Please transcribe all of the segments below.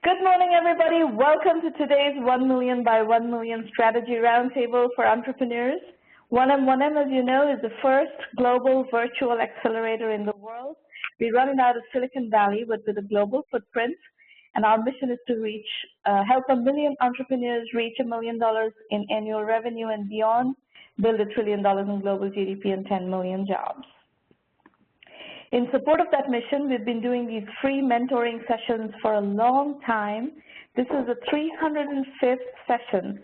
Good morning, everybody. Welcome to today's 1 Million by 1 Million Strategy Roundtable for Entrepreneurs. 1M1M, as you know, is the first global virtual accelerator in the world. We run it out of Silicon Valley, but with a global footprint. And our mission is to help 1 million entrepreneurs reach $1 million in annual revenue and beyond, build $1 trillion in global GDP and 10 million jobs. In support of that mission, we've been doing these free mentoring sessions for a long time. This is the 305th session.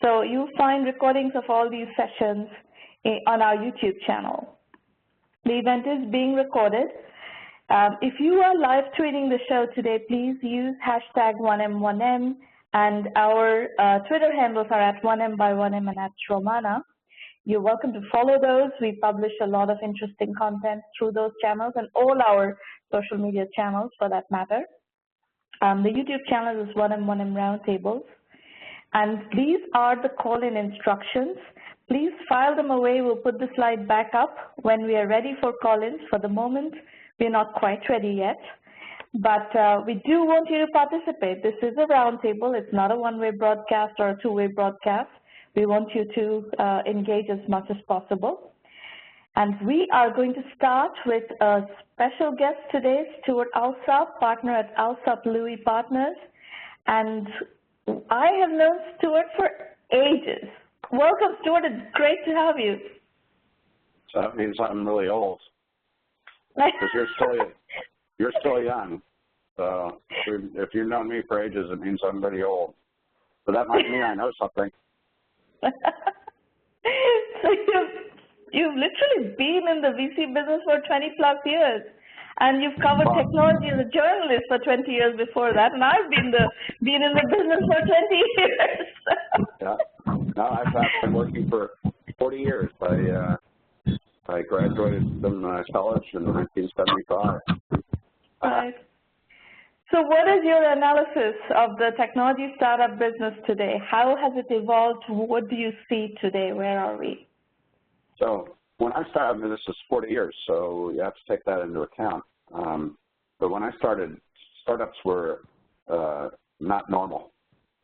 So you'll find recordings of all these sessions on our YouTube channel. The event is being recorded. If you are live tweeting the show today, please use hashtag 1M1M, and our Twitter handles are at 1M by 1M and at Romana. You're welcome to follow those. We publish a lot of interesting content through those channels and all our social media channels for that matter. The YouTube channel is 1M1M Roundtables. And these are the call-in instructions. Please file them away. We'll put the slide back up when we are ready for call-ins. For the moment, we're not quite ready yet. But we do want you to participate. This is a roundtable. It's not a one-way broadcast or a two-way broadcast. We want you to engage as much as possible. And we are going to start with a special guest today, Stewart Alsop, partner at Alsop Louie Partners. And I have known Stewart for ages. Welcome, Stewart. It's great to have you. So that means I'm really old, because you're still young. So if you've known me for ages, it means I'm pretty old. But that might mean I know something. So you've literally been in the VC business for 20+ years, and you've covered technology as a journalist for 20 years before that, and I've been in the business for 20 years. Yeah, no, I've been working for 40 years. I graduated from college in 1975. Right. So what is your analysis of the technology startup business today? How has it evolved? What do you see today? Where are we? So when I started, this is 40 years, so you have to take that into account. But when I started, startups were not normal.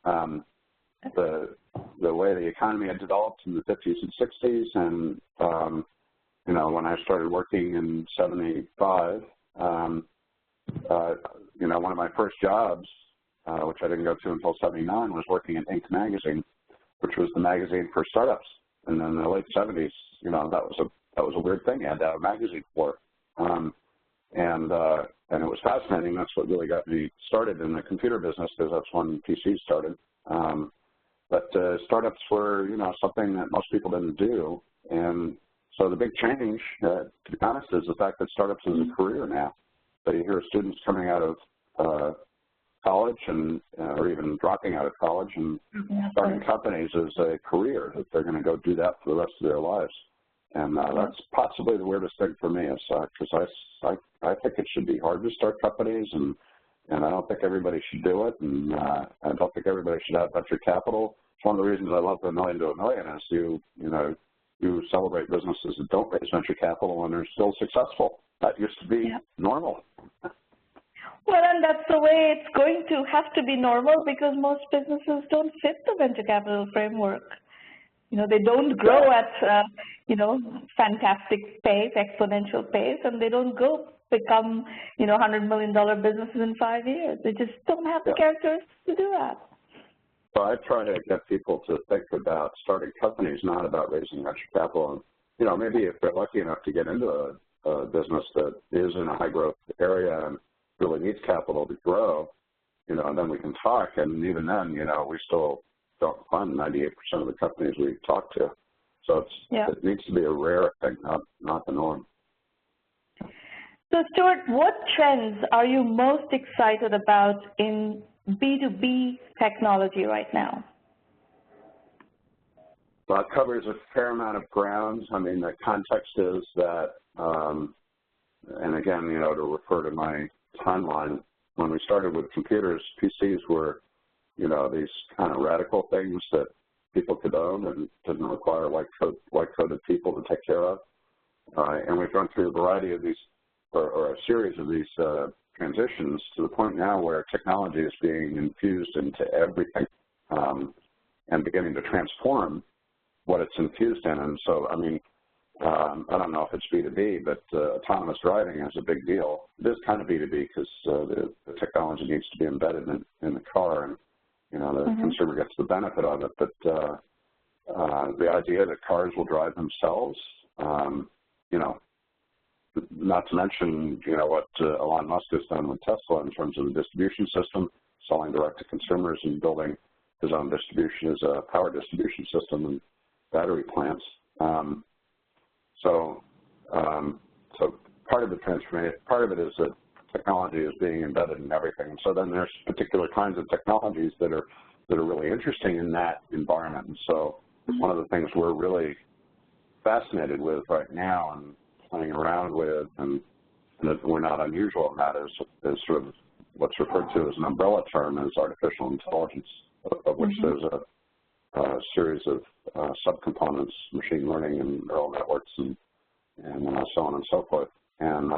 The way the economy had developed in the 50s and 60s, and you know, when I started working in '75. You know, one of my first jobs, which I didn't go to until '79, was working at Inc. magazine, which was the magazine for startups. And then in the late '70s, you know, that was a weird thing. You had to have a magazine for. And it was fascinating. That's what really got me started in the computer business, because that's when PCs started. But startups were, you know, something that most people didn't do. And so the big change, to be honest, is the fact that startups is a career now. So you hear students coming out of college and or even dropping out of college and starting companies as a career, that they're going to go do that for the rest of their lives. And that's possibly the weirdest thing for me, because I think it should be hard to start companies, and I don't think everybody should do it, and I don't think everybody should have venture capital. It's one of the reasons I love the Million to a Million is you celebrate businesses that don't raise venture capital and are still successful. That used to be normal. Well, and that's the way it's going to have to be normal, because most businesses don't fit the venture capital framework. You know, they don't grow at, fantastic pace, exponential pace, and they don't become, $100 million businesses in 5 years. They just don't have the characteristics to do that. So I try to get people to think about starting companies, not about raising venture capital. And, you know, maybe if they're lucky enough to get into a business that is in a high-growth area and really needs capital to grow, you know, and then we can talk. And even then, you know, we still don't fund 98% of the companies we talk to. So it needs to be a rare thing, not the norm. So, Stewart, what trends are you most excited about in B2B technology right now? Well, it covers a fair amount of grounds. I mean, the context is that, and again, you know, to refer to my timeline, when we started with computers, PCs were, you know, these kind of radical things that people could own and didn't require white-coated people to take care of. And we've gone through a variety of these, or a series of these transitions to the point now where technology is being infused into everything and beginning to transform what it's infused in. And so, I mean, I don't know if it's B2B, but autonomous driving is a big deal. It is kind of B2B because the technology needs to be embedded in the car, and the consumer gets the benefit of it. But the idea that cars will drive themselves, not to mention what Elon Musk has done with Tesla in terms of the distribution system, selling direct to consumers and building his own distribution as a power distribution system and battery plants. So part of the transformation, part of it is that technology is being embedded in everything. And so then there's particular kinds of technologies that are really interesting in that environment. And so one of the things we're really fascinated with right now and playing around with, and that we're not unusual in that, is sort of what's referred to as an umbrella term as artificial intelligence, of which there's a series of subcomponents, machine learning and neural networks and so on and so forth. And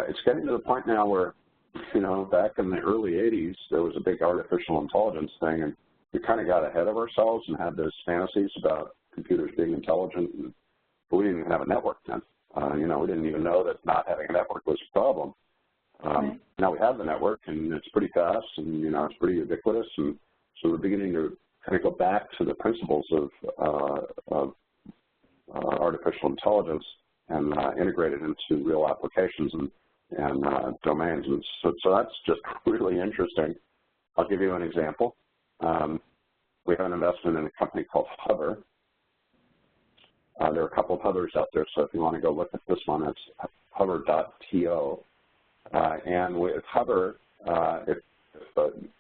it's getting to the point now where, back in the early 80s, there was a big artificial intelligence thing, and we kind of got ahead of ourselves and had those fantasies about computers being intelligent, but we didn't even have a network then. We didn't even know that not having a network was a problem. Now we have the network, and it's pretty fast, and, it's pretty ubiquitous, and so we're beginning to kind of go back to the principles of artificial intelligence and integrate it into real applications and domains. And so that's just really interesting. I'll give you an example. We have an investment in a company called Hover. There are a couple of Hovers out there, so if you want to go look at this one, it's hover.to. And with Hover,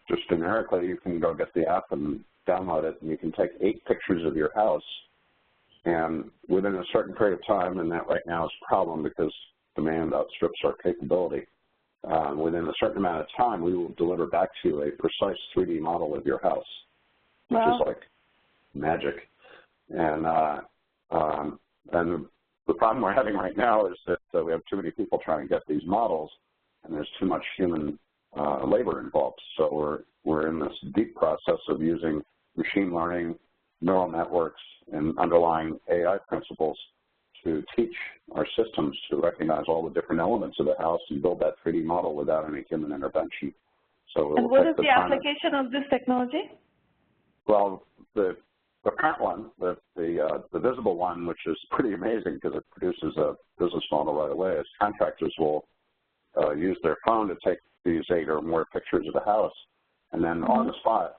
just generically, you can go get the app and download it, and you can take 8 pictures of your house, and within a certain period of time, and that right now is a problem because demand outstrips our capability, within a certain amount of time, we will deliver back to you a precise 3D model of your house, which is like magic. And the problem we're having right now is that we have too many people trying to get these models, and there's too much human labor involved. So we're in this deep process of using machine learning, neural networks, and underlying AI principles to teach our systems to recognize all the different elements of the house and build that 3D model without any human intervention. So and what is the application of this technology? Well, the current one, the visible one, which is pretty amazing because it produces a business model right away, is contractors will use their phone to take these 8 or more pictures of the house, and then on the spot,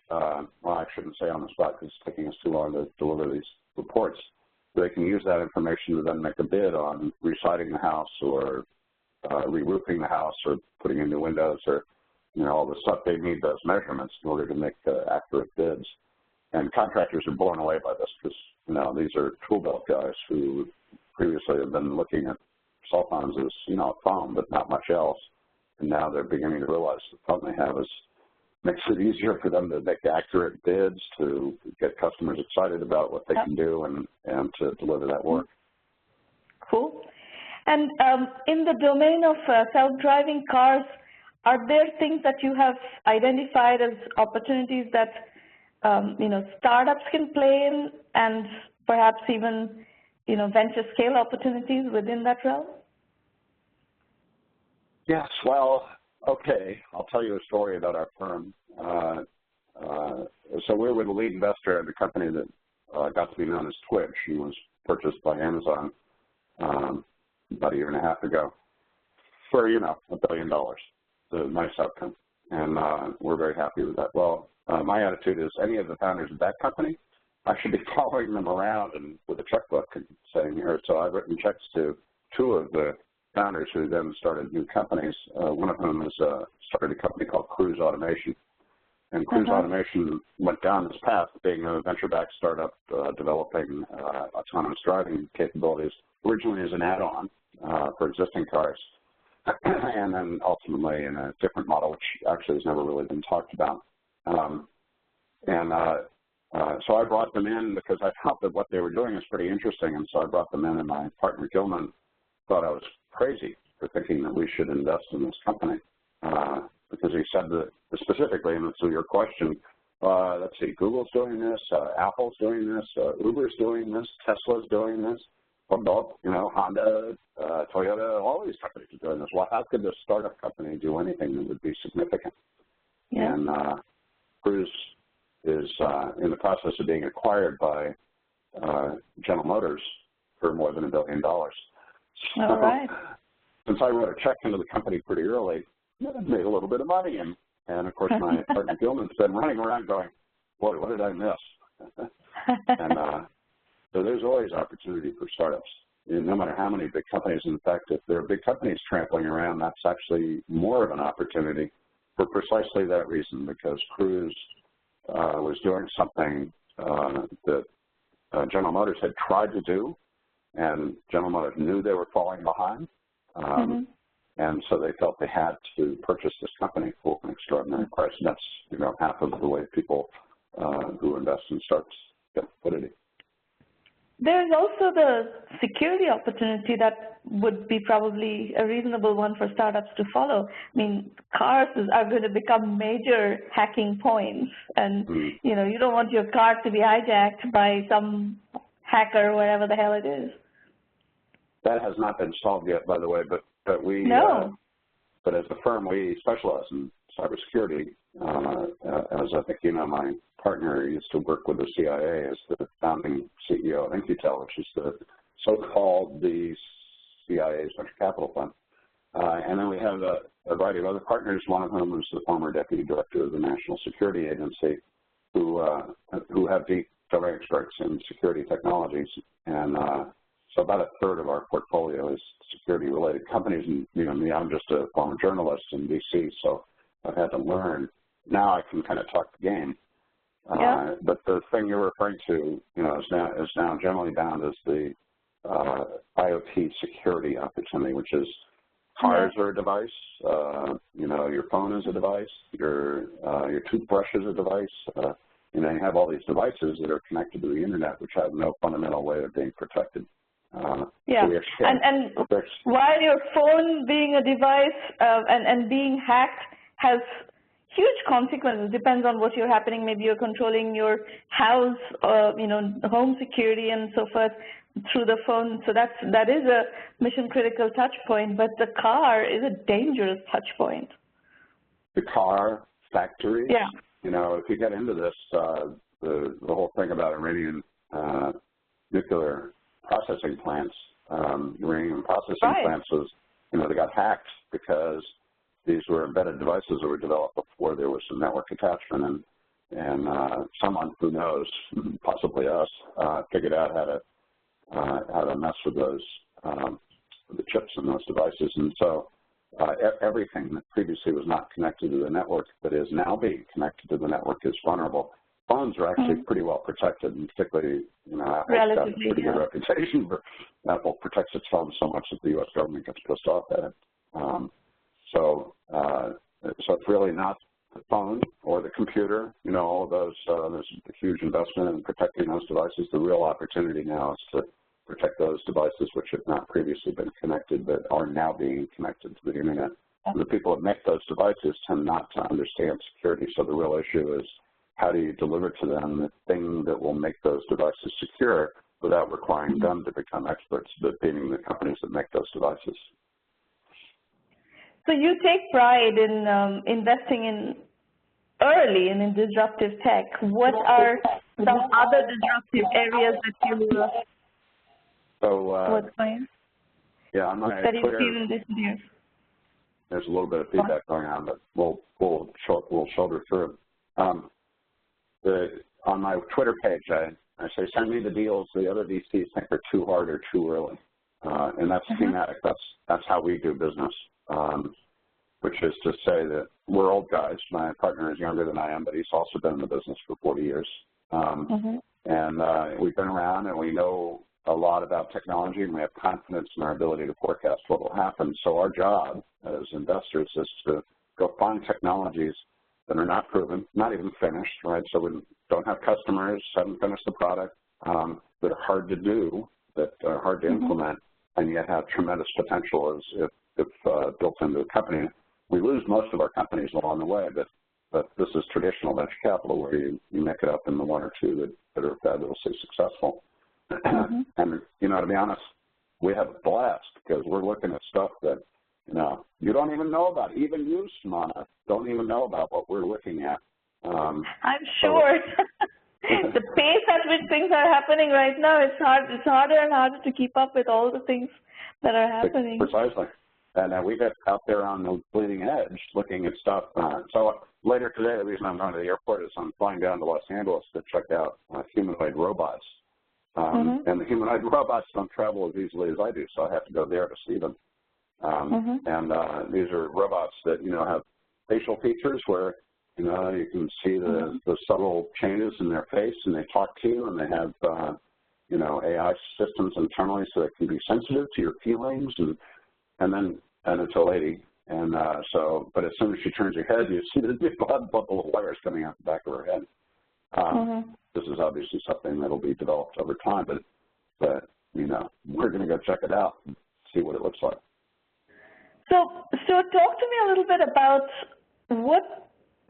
well, I shouldn't say on the spot because it's taking us too long to deliver these reports, they can use that information to then make a bid on residing the house or re-roofing the house or putting in new windows or, all the stuff they need, those measurements in order to make accurate bids. And contractors are blown away by this because, these are tool belt guys who previously have been looking at cell phones as, a phone, but not much else. And now they're beginning to realize the phone they have makes it easier for them to make accurate bids, to get customers excited about what they can do and to deliver that work. Cool. And in the domain of self-driving cars, are there things that you have identified as opportunities that startups can play in, and perhaps even venture scale opportunities within that realm? Yes, well, okay, I'll tell you a story about our firm. So we were the lead investor in a company that got to be known as Twitch. He was purchased by Amazon about a year and a half ago for, $1 billion. It's a nice outcome, and we're very happy with that. Well, my attitude is any of the founders of that company, I should be following them around and with a checkbook and saying, here, so I've written checks to 2 of the founders who then started new companies. One of them started a company called Cruise Automation. And Cruise Automation went down this path, being a venture-backed startup developing autonomous driving capabilities, originally as an add-on for existing cars, and then ultimately in a different model, which actually has never really been talked about. So I brought them in because I felt that what they were doing is pretty interesting, and so I brought them in, and my partner Gilman thought I was crazy for thinking that we should invest in this company. Because he said that specifically, and to your question, let's see, Google's doing this, Apple's doing this, Uber's doing this, Tesla's doing this, Honda, Toyota, all these companies are doing this. Well, how could this startup company do anything that would be significant? Yeah. And Cruise is in the process of being acquired by General Motors for more than $1 billion. So, all right. Since I wrote a check into the company pretty early, I made a little bit of money, and of course my partner Gilman's been running around going, boy, what did I miss? And so there's always opportunity for startups, no matter how many big companies. In fact, if there are big companies trampling around, that's actually more of an opportunity for precisely that reason, because Cruise was doing something that General Motors had tried to do, and General Motors knew they were falling behind. And so they felt they had to purchase this company for an extraordinary price. And that's, half of the way people who invest in startups get liquidity. There's also the security opportunity that would be probably a reasonable one for startups to follow. I mean, cars are going to become major hacking points, and you don't want your car to be hijacked by some hacker, wherever the hell it is. That has not been solved yet, by the way, but we, but as a firm, we specialize in cybersecurity. As I think my partner used to work with the CIA as the founding CEO of Incutel, which is the so-called the CIA's venture capital fund. And then we have a variety of other partners, one of whom is the former deputy director of the National Security Agency, who have deep domain experts in security technologies. And so about a third of our portfolio is security-related companies. And, me, I'm just a former journalist in D.C., so I've had to learn. Now I can kind of talk the game. But the thing you're referring to, is now generally bound as the IoT security opportunity, which is cars are a device, your phone is a device, your toothbrush is a device. You have all these devices that are connected to the internet, which have no fundamental way of being protected. So and while your phone being a device and being hacked has huge consequences. Depends on what you're happening. Maybe you're controlling your house, home security and so forth through the phone. So that is a mission critical touch point, but the car is a dangerous touch point. The car, factories. Yeah. If you get into this, the whole thing about Iranian nuclear processing plants, uranium processing plants was, they got hacked because these were embedded devices that were developed before there was some network attachment, and someone who knows, possibly us, figured out how to mess with those the chips in those devices, and so everything that previously was not connected to the network that is now being connected to the network is vulnerable. Phones are actually pretty well protected, and particularly, Apple's got a pretty good reputation, but Apple protects its phones so much that the U.S. government gets pissed off at it. So it's really not the phone or the computer, all of those, there's a huge investment in protecting those devices. The real opportunity now is to protect those devices which have not previously been connected but are now being connected to the internet. And the people that make those devices tend not to understand security, so the real issue is how do you deliver to them the thing that will make those devices secure without requiring them to become experts, but being the companies that make those devices. So you take pride in investing early in disruptive tech. What are some other disruptive areas that you yeah, on my Twitter, there's a little bit of feedback going on, but we'll shoulder through. On my Twitter page, I say, send me the deals the other VCs think are too hard or too early. And that's thematic. That's how we do business, which is to say that we're old guys. My partner is younger than I am, but he's also been in the business for 40 years. And we've been around, and we know a lot about technology, and we have confidence in our ability to forecast what will happen. So our job as investors is to go find technologies that are not proven, not even finished, right? So we don't have customers, haven't finished the product, that are hard to do, that are hard to implement, and yet have tremendous potential built into the company. We lose most of our companies along the way, but this is traditional venture capital where you make it up in the one or two that are fabulously successful. Mm-hmm. And, to be honest, we have a blast because we're looking at stuff that, you don't even know about. Even you, Samana, don't even know about what we're looking at. I'm sure. The pace at which things are happening right now, it's harder and harder to keep up with all the things that are happening. Precisely. And we get out there on the bleeding edge looking at stuff. So later today, the reason I'm going to the airport is I'm flying down to Los Angeles to check out humanoid robots. Mm-hmm. And the humanoid robots don't travel as easily as I do, so I have to go there to see them. Mm-hmm. And these are robots that, have facial features where, you can see the subtle changes in their face, and they talk to you, and they have, AI systems internally so they can be sensitive to your feelings, and it's a lady. And but as soon as she turns her head, you see the big bubble of wires coming out the back of her head. Mm-hmm. This is obviously something that will be developed over time, but we're going to go check it out and see what it looks like. So talk to me a little bit about what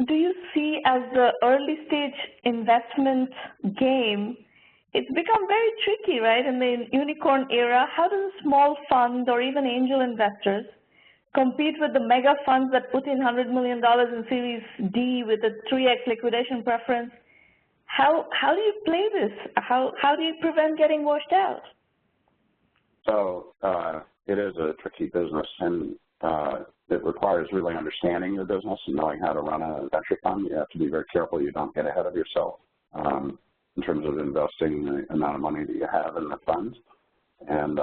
do you see as the early stage investment game? It's become very tricky, right? In the unicorn era, how does a small fund or even angel investors compete with the mega funds that put in $100 million in Series D with a 3x liquidation preference? How do you play this? How do you prevent getting washed out? So it is a tricky business, and it requires really understanding the business and knowing how to run a venture fund. You have to be very careful you don't get ahead of yourself in terms of investing the amount of money that you have in the fund. And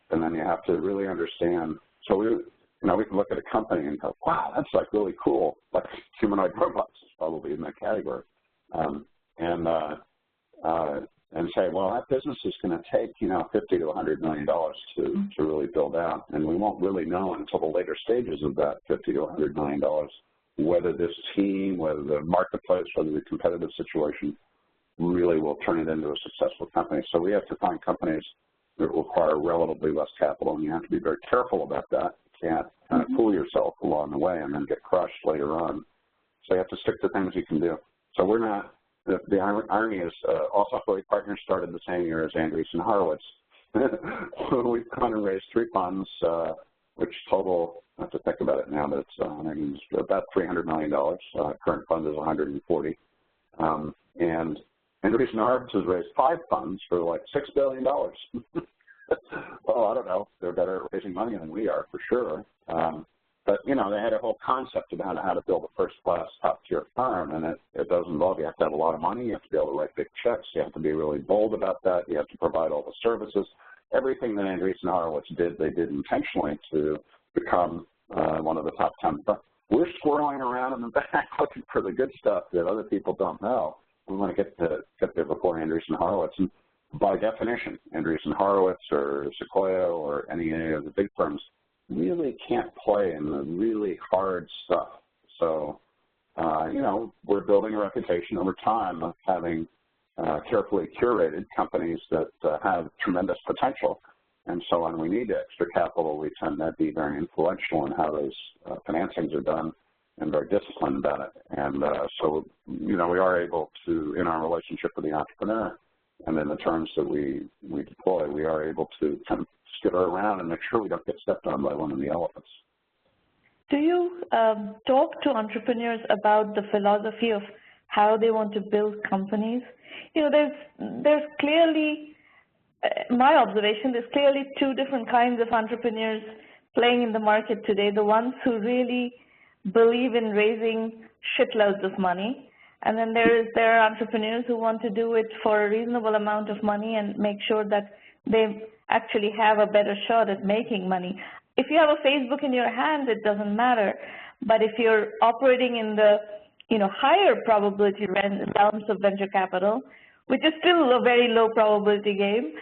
then you have to really understand. So we can look at a company and go, wow, that's like really cool. Like humanoid robots is probably in that category. And say, well, that business is going to take, $50 to $100 million to really build out. And we won't really know until the later stages of that $50 to $100 million whether this team, whether the marketplace, whether the competitive situation really will turn it into a successful company. So we have to find companies that require relatively less capital, and you have to be very careful about that. You can't kind of fool yourself along the way and then get crushed later on. So you have to stick to things you can do. So we're not. The irony is, Alsop Partners started the same year as Andreessen Horowitz. We've gone and raised 3 funds, which total, I have to think about it now, but it's about $300 million. Current fund is $140. And Andreessen Horowitz has raised 5 funds for like $6 billion. Well, I don't know. They're better at raising money than we are, for sure. But, they had a whole concept about how to build a first-class, top-tier firm, and it does involve, you have to have a lot of money, you have to be able to write big checks, you have to be really bold about that, you have to provide all the services. Everything that Andreessen Horowitz did, they did intentionally to become one of the top 10 firms. We're squirreling around in the back looking for the good stuff that other people don't know. We want to get there before Andreessen Horowitz. And by definition, Andreessen Horowitz or Sequoia or any of the big firms really can't play in the really hard stuff. So, we're building a reputation over time of having carefully curated companies that have tremendous potential. And so when we need extra capital, we tend to be very influential in how those financings are done and very disciplined about it. And so, we are able to, in our relationship with the entrepreneur and in the terms that we deploy, we are able to kind of skitter around and make sure we don't get stepped on by one of the elephants. Do you talk to entrepreneurs about the philosophy of how they want to build companies? There's clearly, my observation, there's clearly 2 different kinds of entrepreneurs playing in the market today. The ones who really believe in raising shitloads of money, and then there are entrepreneurs who want to do it for a reasonable amount of money and make sure that they actually have a better shot at making money. If you have a Facebook in your hands, it doesn't matter. But if you're operating in the higher probability realms of venture capital, which is still a very low probability game,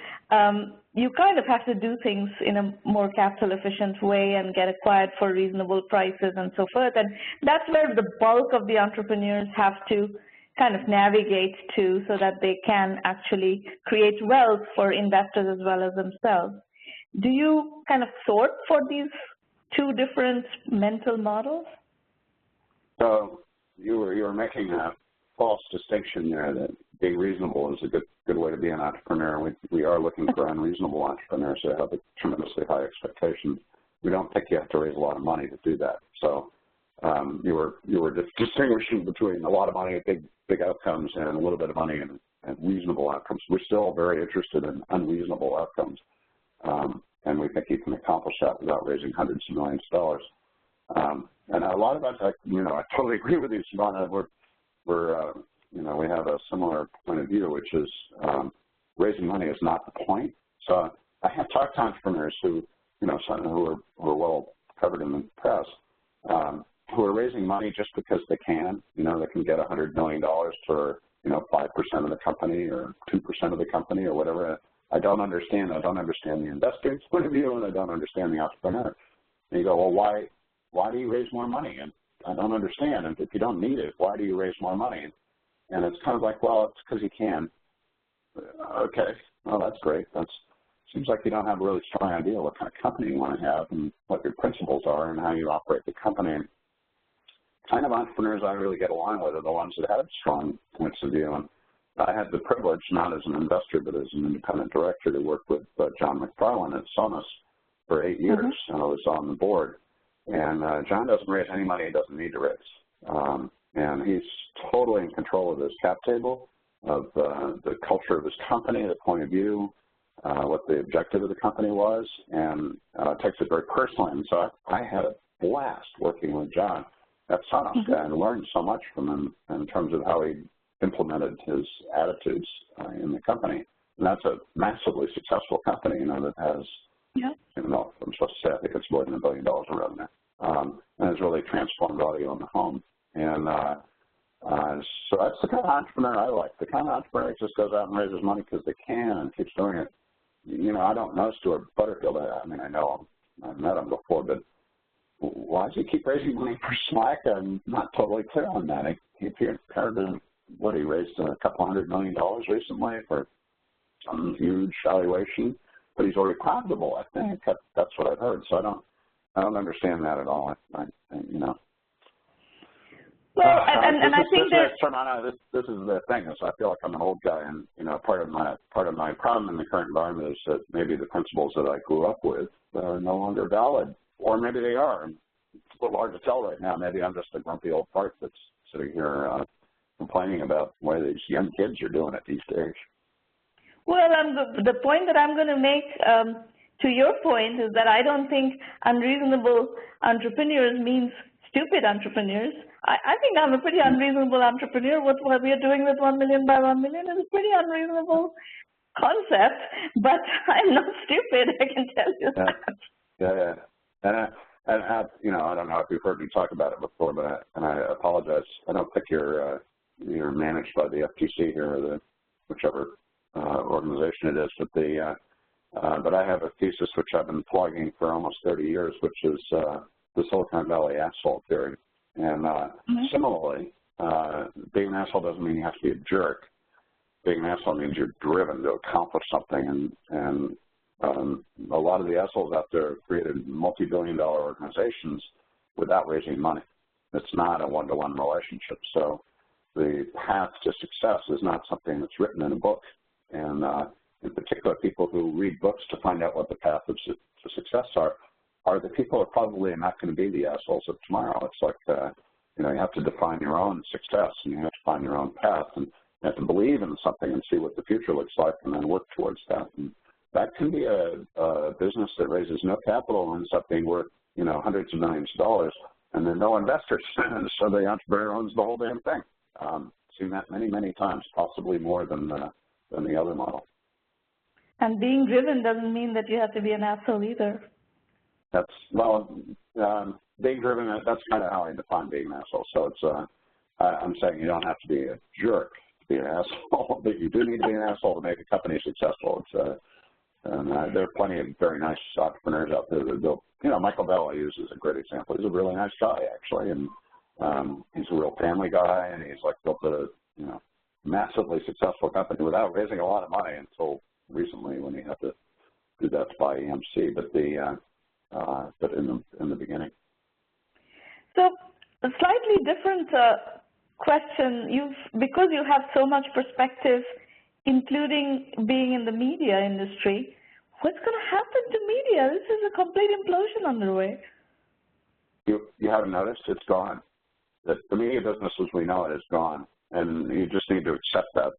you kind of have to do things in a more capital efficient way and get acquired for reasonable prices and so forth. And that's where the bulk of the entrepreneurs have to kind of navigate to so that they can actually create wealth for investors as well as themselves. Do you kind of sort for these two different mental models? So you were making a false distinction there that being reasonable is a good way to be an entrepreneur. We are looking for unreasonable entrepreneurs who have a tremendously high expectations. We don't think you have to raise a lot of money to do that. So you were distinguishing between a lot of money and big outcomes and a little bit of money and reasonable outcomes. We're still very interested in unreasonable outcomes, and we think you can accomplish that without raising hundreds of millions of dollars. And a lot of us, I totally agree with you, Savannah. We have a similar point of view, which is raising money is not the point. So I have talked to entrepreneurs who are well covered in the press, who are raising money just because they can. They can get $100 million for 5% of the company or 2% of the company or whatever. I don't understand the investor's point of view, and I don't understand the entrepreneur. And you go, well, why do you raise more money? And I don't understand. And if you don't need it, why do you raise more money? And it's kind of like, well, it's because you can. Okay, well, that's great. Seems like you don't have a really strong idea what kind of company you want to have and what your principles are and how you operate the company. Kind of entrepreneurs I really get along with are the ones that have strong points of view. And I had the privilege, not as an investor, but as an independent director, to work with John McFarlane at Sonos for 8 years. Mm-hmm. And I was on the board. And John doesn't raise any money he doesn't need to raise. And he's totally in control of his cap table, of the culture of his company, the point of view, what the objective of the company was, and takes it very personally. And so I had a blast working with John at Sonos, mm-hmm. and learned so much from him in terms of how he implemented his attitudes in the company. And that's a massively successful company, that has, I don't know if I'm supposed to say, I think it's more than $1 billion in revenue, and has really transformed audio in the home. And so that's the kind of entrepreneur I like. The kind of entrepreneur that just goes out and raises money because they can and keeps doing it. I don't know Stewart Butterfield. I know him. I've met him before, but why does he keep raising money for Slack? I'm not totally clear on that. He appeared to, he raised a couple $100 million recently for some huge valuation, but he's already profitable, I think. That's what I've heard. So I don't understand that at all. Well, and I think that this is the thing. Is I feel like I'm an old guy, and part of my problem in the current environment is that maybe the principles that I grew up with are no longer valid, or maybe they are. It's a little hard to tell right now. Maybe I'm just a grumpy old fart that's sitting here complaining about why these young kids are doing it these days. Well, the point that I'm going to make to your point is that I don't think unreasonable entrepreneurs means stupid entrepreneurs. I think I'm a pretty unreasonable entrepreneur. What we are doing with 1 million by 1 million is a pretty unreasonable concept, but I'm not stupid, I can tell you that. Yeah. And I don't know if you've heard me talk about it before, but I apologize. I don't think you're managed by the FTC here or whichever organization it is, but I have a thesis which I've been plugging for almost 30 years, which is the Silicon Valley asshole theory. And similarly, being an asshole doesn't mean you have to be a jerk. Being an asshole means you're driven to accomplish something. And a lot of the assholes out there have created multi-billion-dollar organizations without raising money. It's not a one-to-one relationship. So the path to success is not something that's written in a book. And in particular, people who read books to find out what the path to success are the people who are probably not going to be the assholes of tomorrow. It's like, you have to define your own success, and you have to find your own path, and you have to believe in something and see what the future looks like and then work towards that. And that can be a business that raises no capital and ends up being worth, hundreds of millions of dollars, and there are no investors, so the entrepreneur owns the whole damn thing. Seen that many, many times, possibly more than the other model. And being driven doesn't mean that you have to be an asshole either. Being driven, that's kind of how I define being an asshole. So it's, I'm saying you don't have to be a jerk to be an asshole, but you do need to be an asshole to make a company successful. And there are plenty of very nice entrepreneurs out there that build, Michael Bell I use as a great example. He's a really nice guy, actually, and he's a real family guy, and he's built a, massively successful company without raising a lot of money until recently when he had to do that to buy EMC. But but in the beginning. So a slightly different question. Because you have so much perspective, including being in the media industry, what's going to happen to media? This is a complete implosion underway. You haven't noticed? It's gone. The media business as we know it is gone, and you just need to accept that.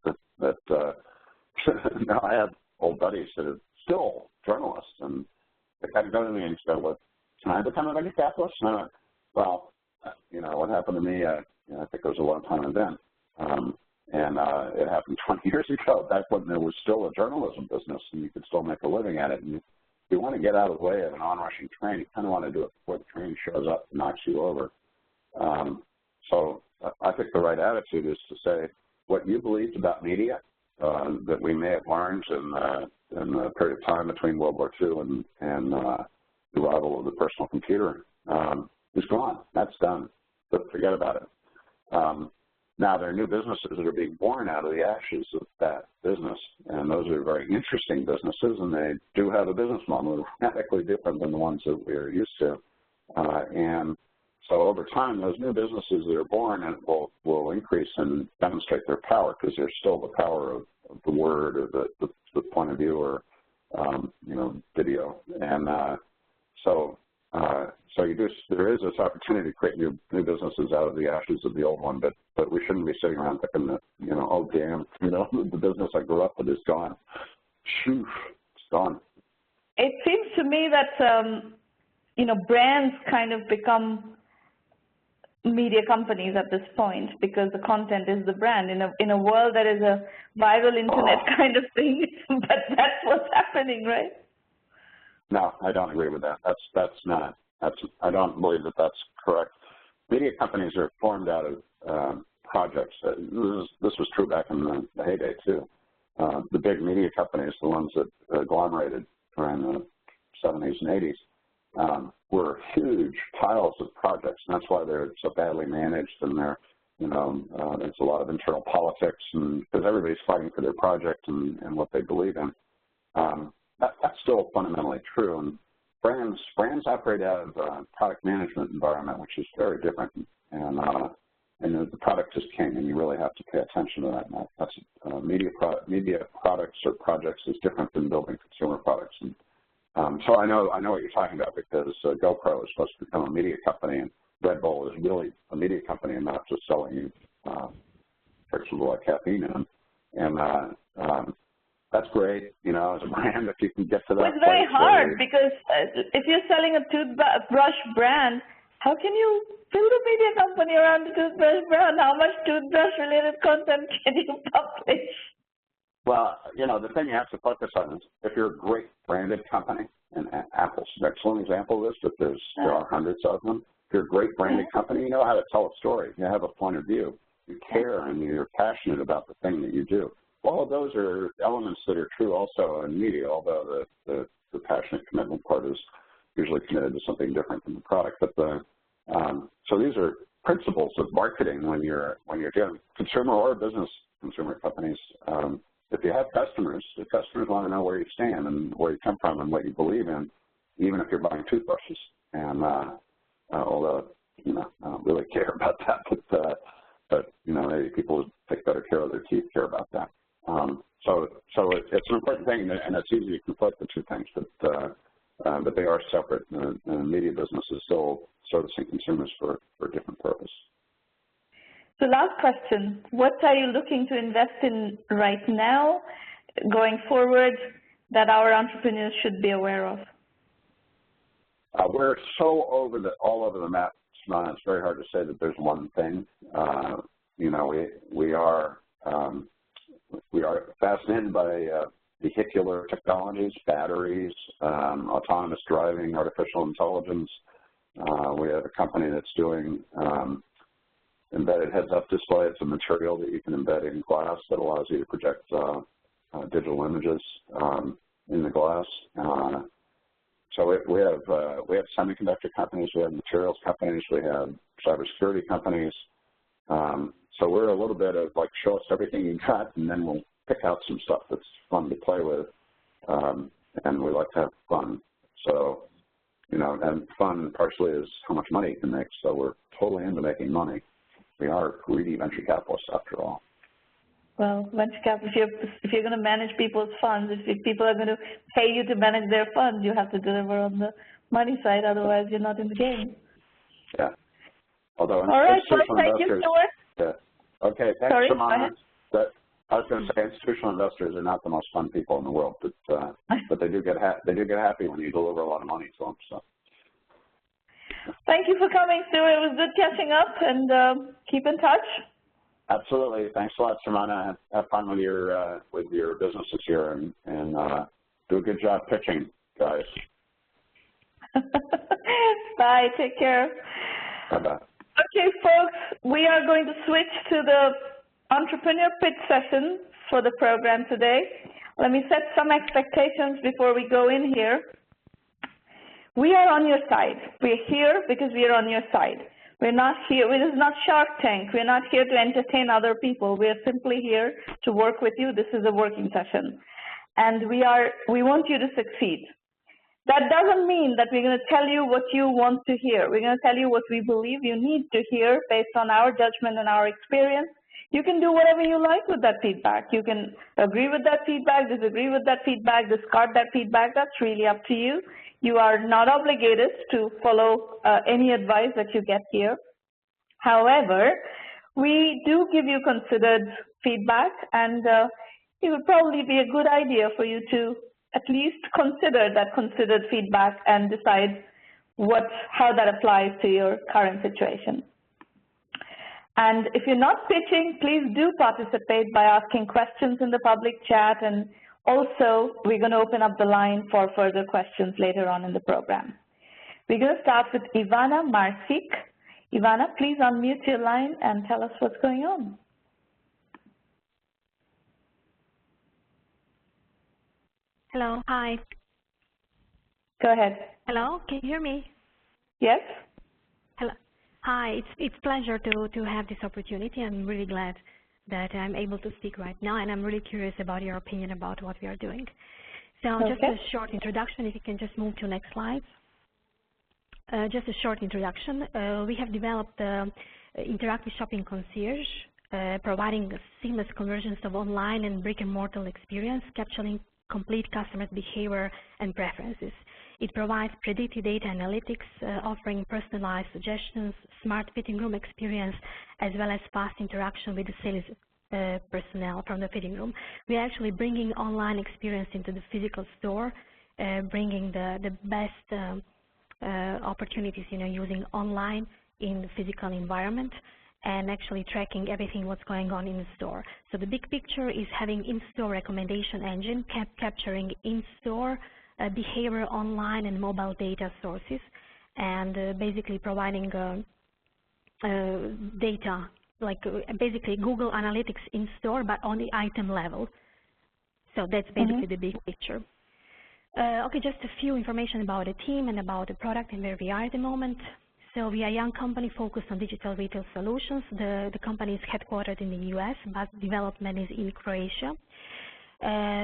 Now I have old buddies that are still journalists, and they kind of go to me and go, "What? Can I become a venture capitalist?" And I'm like, well, what happened to me? I think it was a one-time event, and it happened 20 years ago. Back when there was still a journalism business, and you could still make a living at it. And if you want to get out of the way of an onrushing train, you kind of want to do it before the train shows up and knocks you over. So I think the right attitude is to say what you believed about media that we may have learned in the period of time between World War II and the arrival of the personal computer is gone. That's done. But forget about it. Now, there are new businesses that are being born out of the ashes of that business, and those are very interesting businesses, and they do have a business model radically different than the ones that we're used to. And so over time, those new businesses that are born will increase and demonstrate their power because there's still the power of the word or the point of view or, video. And so there is this opportunity to create new businesses out of the ashes of the old one, but we shouldn't be sitting around thinking that, oh, damn, the business I grew up with is gone. Shoo, it's gone. It seems to me that, brands kind of become media companies at this point because the content is the brand in a world that is a viral internet kind of thing, but that's what's happening, right? No, I don't agree with that. I don't believe that that's correct. Media companies are formed out of projects. This was true back in the heyday too. The big media companies, the ones that agglomerated during the 70s and 80s, were huge piles of projects, and that's why they're so badly managed, and there's a lot of internal politics, and because everybody's fighting for their project and what they believe in. That's still fundamentally true, and brands operate out of a product management environment, which is very different, and the product is king, and you really have to pay attention to that. And that's media products or projects is different than building consumer products. And, so I know what you're talking about because GoPro is supposed to become a media company, and Red Bull is really a media company and not just selling you fixable like caffeine in them. And that's great, as a brand, if you can get to that. Well, it's very hard because if you're selling a toothbrush brand, how can you build a media company around the toothbrush brand? How much toothbrush-related content can you publish? Well, the thing you have to focus on is if you're a great branded company, and Apple's an excellent example of this, but there are hundreds of them. If you're a great branded company, you know how to tell a story. You have a point of view. You care, and you're passionate about the thing that you do. All of those are elements that are true also in media, although the passionate commitment part is usually committed to something different than the product. But so these are principles of marketing when you're doing consumer or business consumer companies. If you have customers, the customers want to know where you stand and where you come from and what you believe in, even if you're buying toothbrushes. And although I don't really care about that, but maybe people who take better care of their teeth care about that. So it's an important thing, and it's easy to conflict the two things, but they are separate. And the media business is still servicing consumers for a different purpose. So last question, what are you looking to invest in right now, going forward, that our entrepreneurs should be aware of? We're so all over the map, Simona. It's very hard to say that there's one thing. We are fascinated by vehicular technologies, batteries, autonomous driving, artificial intelligence. We have a company that's doing embedded heads-up display. It's a material that you can embed in glass that allows you to project digital images in the glass. So we have semiconductor companies, we have materials companies, we have cybersecurity companies. So we're a little bit of like, show us everything you got, and then we'll pick out some stuff that's fun to play with, and we like to have fun. So and fun partially is how much money you can make. So we're totally into making money. We are greedy venture capitalists after all. Well, venture capital, if you're going to manage people's funds, if people are going to pay you to manage their funds, you have to deliver on the money side, otherwise you're not in the game. Yeah. Although all right, well, thank you, Stewart. Yeah. Okay, thanks, Sorry, Shimana. I was going to say institutional investors are not the most fun people in the world, but they do get happy when you deliver a lot of money to them. So. Thank you for coming, Stewart. It was good catching up, and keep in touch. Absolutely. Thanks a lot, Shimana. Have fun with your businesses here, and do a good job pitching, guys. Bye. Take care. Bye-bye. Okay, folks, we are going to switch to the entrepreneur pitch session for the program today. Let me set some expectations before we go in here. We are on your side. We're here because we are on your side. We're not here, this is not Shark Tank. We're not here to entertain other people. We're simply here to work with you. This is a working session. And we want you to succeed. That doesn't mean that we're going to tell you what you want to hear. We're going to tell you what we believe you need to hear based on our judgment and our experience. You can do whatever you like with that feedback. You can agree with that feedback, disagree with that feedback, discard that feedback. That's really up to you. You are not obligated to follow any advice that you get here. However, we do give you considered feedback, and it would probably be a good idea for you to at least consider that considered feedback and decide how that applies to your current situation. And if you're not pitching, please do participate by asking questions in the public chat, and also we're going to open up the line for further questions later on in the program. We're going to start with Ivana Marsik. Ivana, please unmute your line and tell us what's going on. Hello, hi. Go ahead. Hello, can you hear me? Yes. Hello. Hi, it's a pleasure to have this opportunity. I'm really glad that I'm able to speak right now, and I'm really curious about your opinion about what we are doing. So okay. Just a short introduction, if you can just move to the next slide. Just a short introduction. We have developed interactive shopping concierge, providing a seamless convergence of online and brick-and-mortar experience, capturing complete customer behavior and preferences. It provides predictive data analytics, offering personalized suggestions, smart fitting room experience, as well as fast interaction with the sales personnel from the fitting room. We are actually bringing online experience into the physical store, bringing the best opportunities, using online in the physical environment, and actually tracking everything what's going on in the store. So the big picture is having in-store recommendation engine, capturing in-store behavior online and mobile data sources, and basically providing data, like basically Google Analytics in-store, but on the item level. So that's basically the big picture. Okay, just a few information about the team and about the product and where we are at the moment. So we are a young company focused on digital retail solutions. The company is headquartered in the US, but development is in Croatia.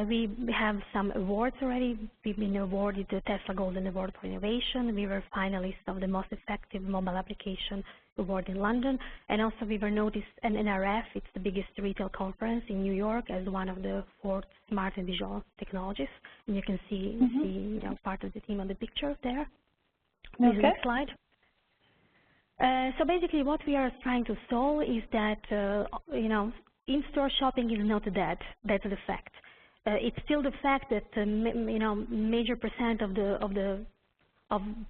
We have some awards already. We've been awarded the Tesla Golden Award for Innovation. We were finalists of the Most Effective Mobile Application Award in London. And also we were noticed at NRF, it's the biggest retail conference in New York, as one of the 4 smart and visual technologies. And you can see, part of the team on the picture there. Okay. Next slide. So basically what we are trying to solve is that, in-store shopping is not dead. That's the fact. It's still the fact that, major percent of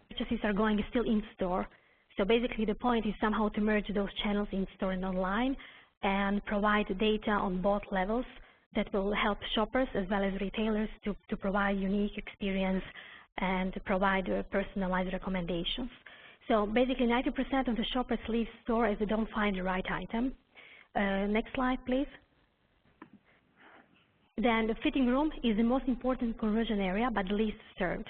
purchases are going still in-store. So basically the point is somehow to merge those channels in-store and online and provide data on both levels that will help shoppers as well as retailers to provide unique experience and to provide personalized recommendations. So basically 90% of the shoppers leave store as they don't find the right item. Next slide, please. Then the fitting room is the most important conversion area, but the least served.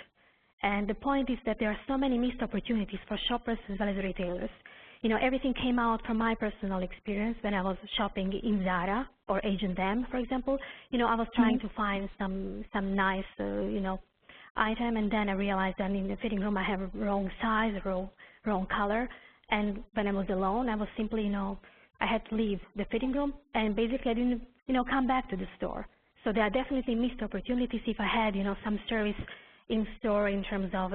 And the point is that there are so many missed opportunities for shoppers as well as retailers. Everything came out from my personal experience when I was shopping in Zara or H&M, for example. I was trying to find some nice, item, and then I realized that in the fitting room I have a wrong size, wrong color, and when I was alone, I was simply, I had to leave the fitting room, and basically I didn't, come back to the store. So there are definitely missed opportunities if I had, some service in store in terms of,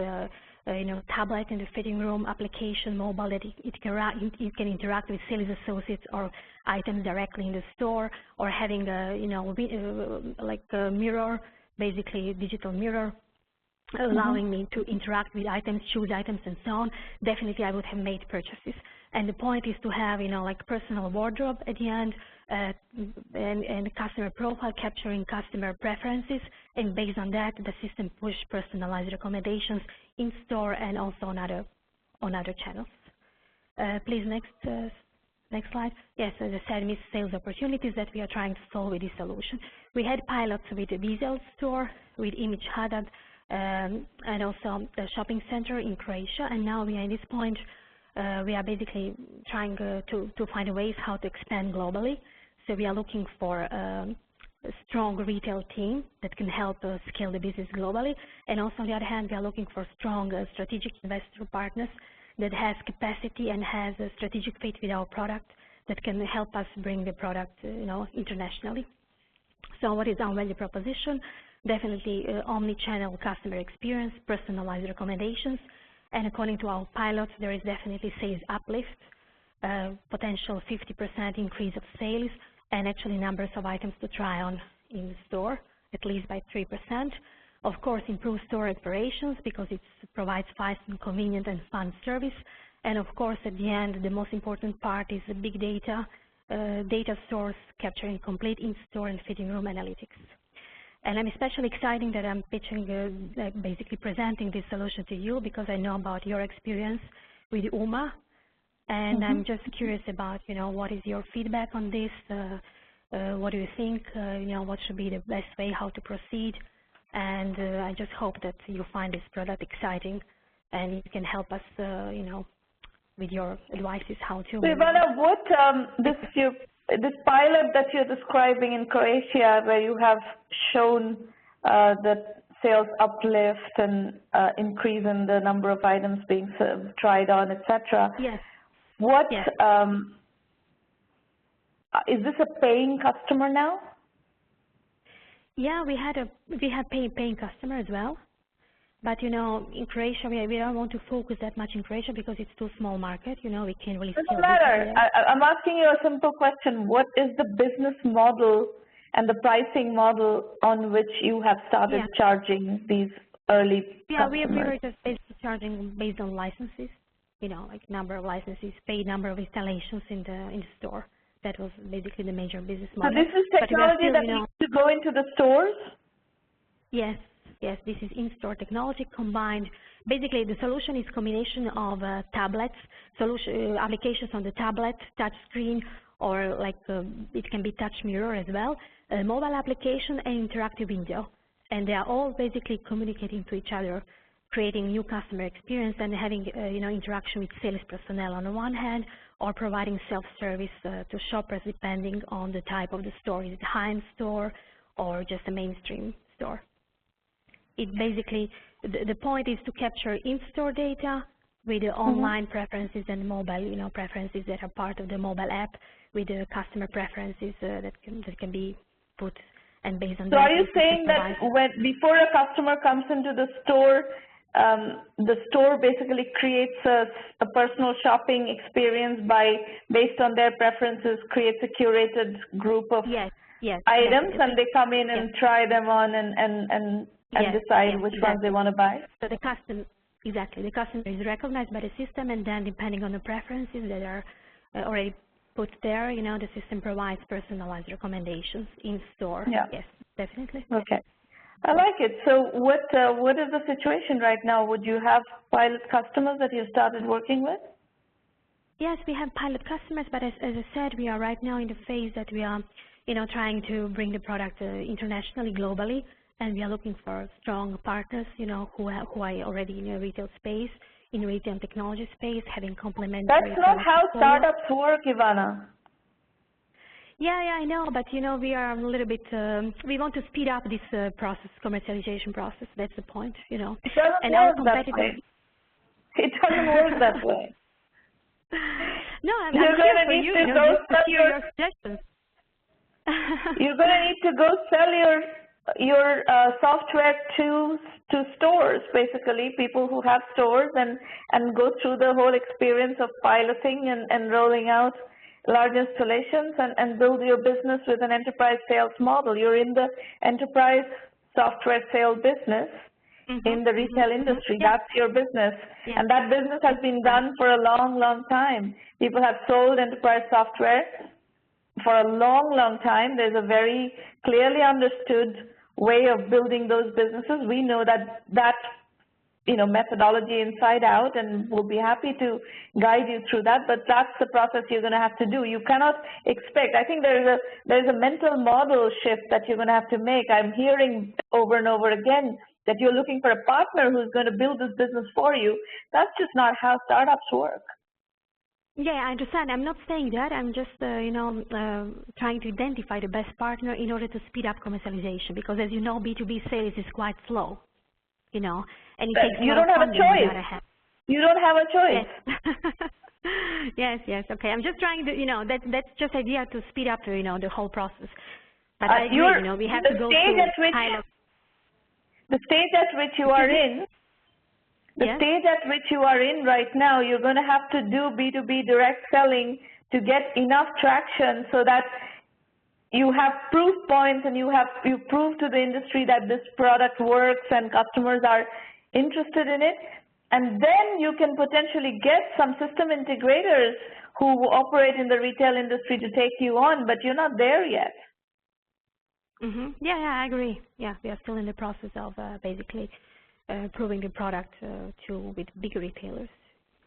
tablet in the fitting room, application, mobile, that it can interact with sales associates or items directly in the store, or having a, like a mirror, basically a digital mirror, allowing me to interact with items, choose items, and so on. Definitely, I would have made purchases. And the point is to have, like personal wardrobe at the end, and customer profile, capturing customer preferences, and based on that, the system push personalized recommendations in store and also on other channels. Please, next slide. Yes, as I said, missed sales opportunities that we are trying to solve with this solution. We had pilots with the Diesel store, with Image Haddad, and also the shopping center in Croatia, and now we are at this point, we are basically trying to find ways how to expand globally. So we are looking for a strong retail team that can help us scale the business globally, and also on the other hand, we are looking for strong strategic investor partners that has capacity and has a strategic fit with our product that can help us bring the product, internationally. So what is our value proposition? Definitely omni-channel customer experience, personalized recommendations, and according to our pilots, there is definitely sales uplift, potential 50% increase of sales, and actually numbers of items to try on in the store, at least by 3%. Of course, improve store operations because it provides fast and convenient and fun service. And of course, at the end, the most important part is the big data, data source capturing complete in-store and fitting room analytics. And I'm especially excited that I'm pitching, basically presenting this solution to you because I know about your experience with UMA. And I'm just curious about, what is your feedback on this? What do you think? What should be the best way how to proceed? And I just hope that you find this product exciting and it can help us, with your advices how to. So Ivana, what this pilot that you're describing in Croatia, where you have shown the sales uplift and increase in the number of items being tried on, etc. Yes. What yes. Is this a paying customer now? Yeah, we have paying customer as well. But in Croatia, we don't want to focus that much in Croatia because it's too small market. We can't really. It doesn't matter. I'm asking you a simple question. What is the business model and the pricing model on which you have started charging these early customers? We were just basically charging based on licenses. Like number of licenses, paid number of installations in the store. That was basically the major business model. So this is technology that needs to go into the stores? Yes. Yes, this is in-store technology combined. Basically, the solution is a combination of tablets, applications on the tablet, touch screen, or like it can be touch mirror as well, a mobile application and interactive window. And they are all basically communicating to each other, creating new customer experience and having interaction with sales personnel on the one hand, or providing self-service to shoppers depending on the type of the store. Is it a high-end store or just a mainstream store? It basically, the point is to capture in-store data with the online preferences and mobile, preferences that are part of the mobile app with the customer preferences that can be put and based on. So are you saying that before a customer comes into the store basically creates a personal shopping experience based on their preferences, creates a curated group of items, and they come in and try them on and decide which ones they want to buy? So the customer is recognized by the system, and then depending on the preferences that are already put there, the system provides personalized recommendations in store. Yeah. Yes, definitely. Okay. I like it. So what is the situation right now? Would you have pilot customers that you started working with? Yes, we have pilot customers, but as I said, we are right now in the phase that we are, trying to bring the product internationally, globally. And we are looking for strong partners, who are already in a retail space, in retail technology space, having complementary. That's not how startups work, Ivana. Yeah, I know, but we are a little bit. We want to speed up this process, commercialization process. That's the point, It doesn't And our work that competitors. way. It doesn't work that way. No, I'm You're here going for to need you. to go Just to sell hear your suggestions. You're going to need to go sell your software to stores, basically, people who have stores, and go through the whole experience of piloting and rolling out large installations and build your business with an enterprise sales model. You're in the enterprise software sale business in the retail industry. Yeah. That's your business. Yeah. And that business has been done for a long, long time. People have sold enterprise software for a long, long time. There's a very clearly understood way of building those businesses. We know that methodology inside out, and we'll be happy to guide you through that, but that's the process you're going to have to do. You cannot expect, I think there's a mental model shift that you're going to have to make. I'm hearing over and over again that you're looking for a partner who's going to build this business for you. That's just not how startups work. Yeah, I understand. I'm not saying that. I'm just, trying to identify the best partner in order to speed up commercialization, because as you know, B2B sales is quite slow, and it takes you don't have a choice. You don't have a choice. Yes. Okay. I'm just trying to, that's just idea to speed up, the whole process. But I agree, we have to go through kind of. The stage at which you are in, stage at which you are in right now, you're going to have to do B2B direct selling to get enough traction so that you have proof points and you prove to the industry that this product works and customers are interested in it. And then you can potentially get some system integrators who operate in the retail industry to take you on, but you're not there yet. Yeah, I agree. Yeah, we are still in the process of basically proving the product with big retailers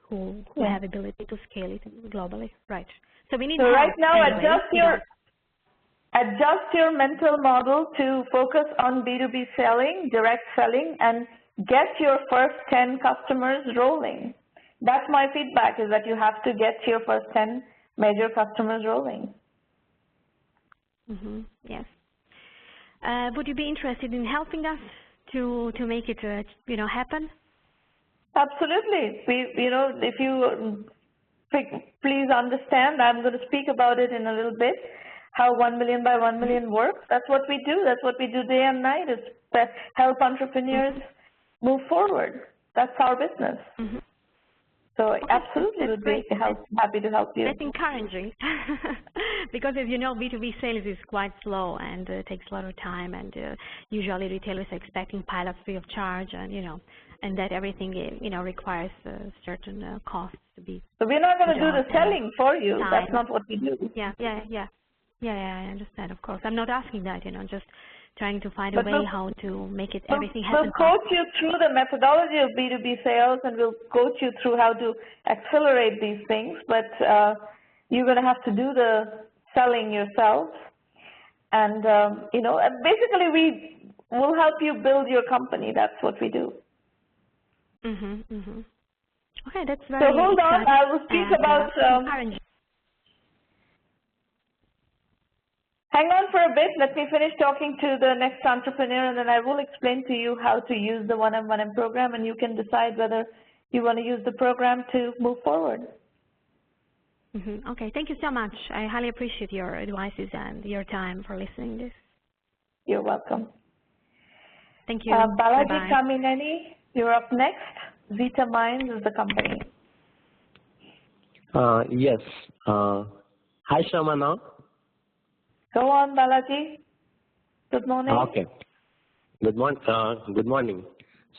who have ability to scale it globally. Right. So we need. So right now, adjust your mental model to focus on B2B selling, direct selling, and get your first 10 customers rolling. That's my feedback, is that you have to get your first 10 major customers rolling. Yes. Would you be interested in helping us to make it, happen? Absolutely. If you please understand, I'm going to speak about it in a little bit, how 1 million by 1 million works. That's what we do. That's what we do day and night, is help entrepreneurs move forward. That's our business. So absolutely, would be happy to help you. That's encouraging, because as you know, B2B sales is quite slow and takes a lot of time, and usually retailers are expecting pilots free of charge, and and that everything requires certain costs to be. So we're not going to do the selling for you. That's not what we do. Yeah. I understand. Of course, I'm not asking that. Just trying to find a way how to make it everything happen. We'll coach you through the methodology of B2B sales, and we'll coach you through how to accelerate these things, but you're going to have to do the selling yourself. And, basically we will help you build your company. That's what we do. Okay, that's very So hold on, I will speak about... Hang on for a bit. Let me finish talking to the next entrepreneur, and then I will explain to you how to use the 1M1M program, and you can decide whether you want to use the program to move forward. Okay, thank you so much. I highly appreciate your advices and your time for listening to this. You're welcome. Thank you. Balaji Kamineni, you're up next. Zeta Minds is the company. Yes. Hi, Shamana. Go on, Balaji. Good morning. Okay. Good morning.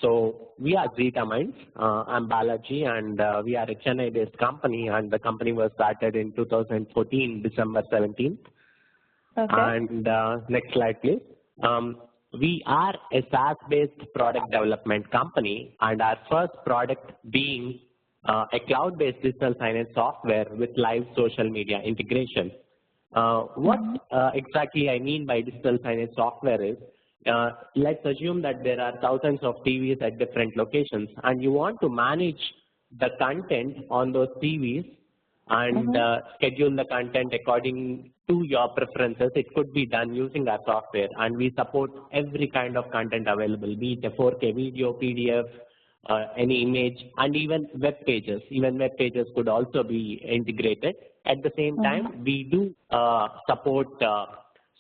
So we are Zeta Minds. I'm Balaji, and we are a Chennai-based company, and the company was started in 2014, December 17th. Okay. And next slide, please. We are a SaaS-based product development company, and our first product being a cloud-based digital signage software with live social media integration. What exactly I mean by digital signage software is, let's assume that there are thousands of TVs at different locations, and you want to manage the content on those TVs and schedule the content according to your preferences. It could be done using our software, and we support every kind of content available, be it a 4K video, PDF, any image, and even web pages. Even web pages could also be integrated. At the same time, we do support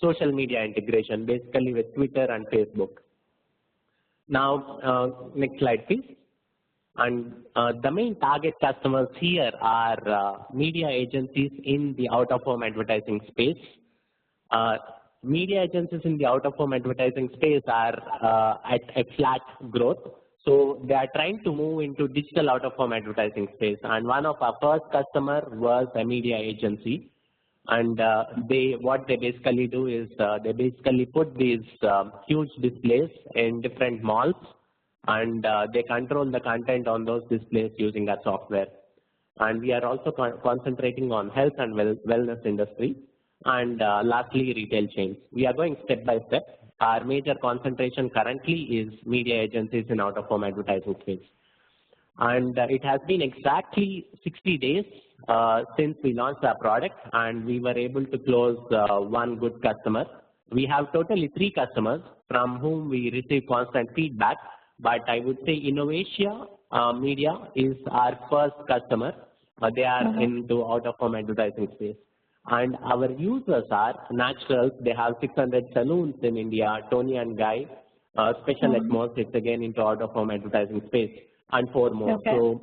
social media integration, basically with Twitter and Facebook. Now, next slide, please. And the main target customers here are media agencies in the out-of-home advertising space. Media agencies in the out-of-home advertising space are at a flat growth. So they are trying to move into digital out-of-home advertising space. And one of our first customer was a media agency. And what they basically do is they basically put these huge displays in different malls, and they control the content on those displays using our software. And we are also concentrating on health and wellness industry, and lastly, retail chains. We are going step by step. Our major concentration currently is media agencies in out-of-home advertising space. And it has been exactly 60 days since we launched our product, and we were able to close one good customer. We have totally 3 customers from whom we receive constant feedback, but I would say Innovatia Media is our first customer. They are into out-of-home advertising space. And our users are naturals. They have 600 saloons in India, Tony and Guy, Special Atmos, it's again into out-of-home advertising space, and 4 more. So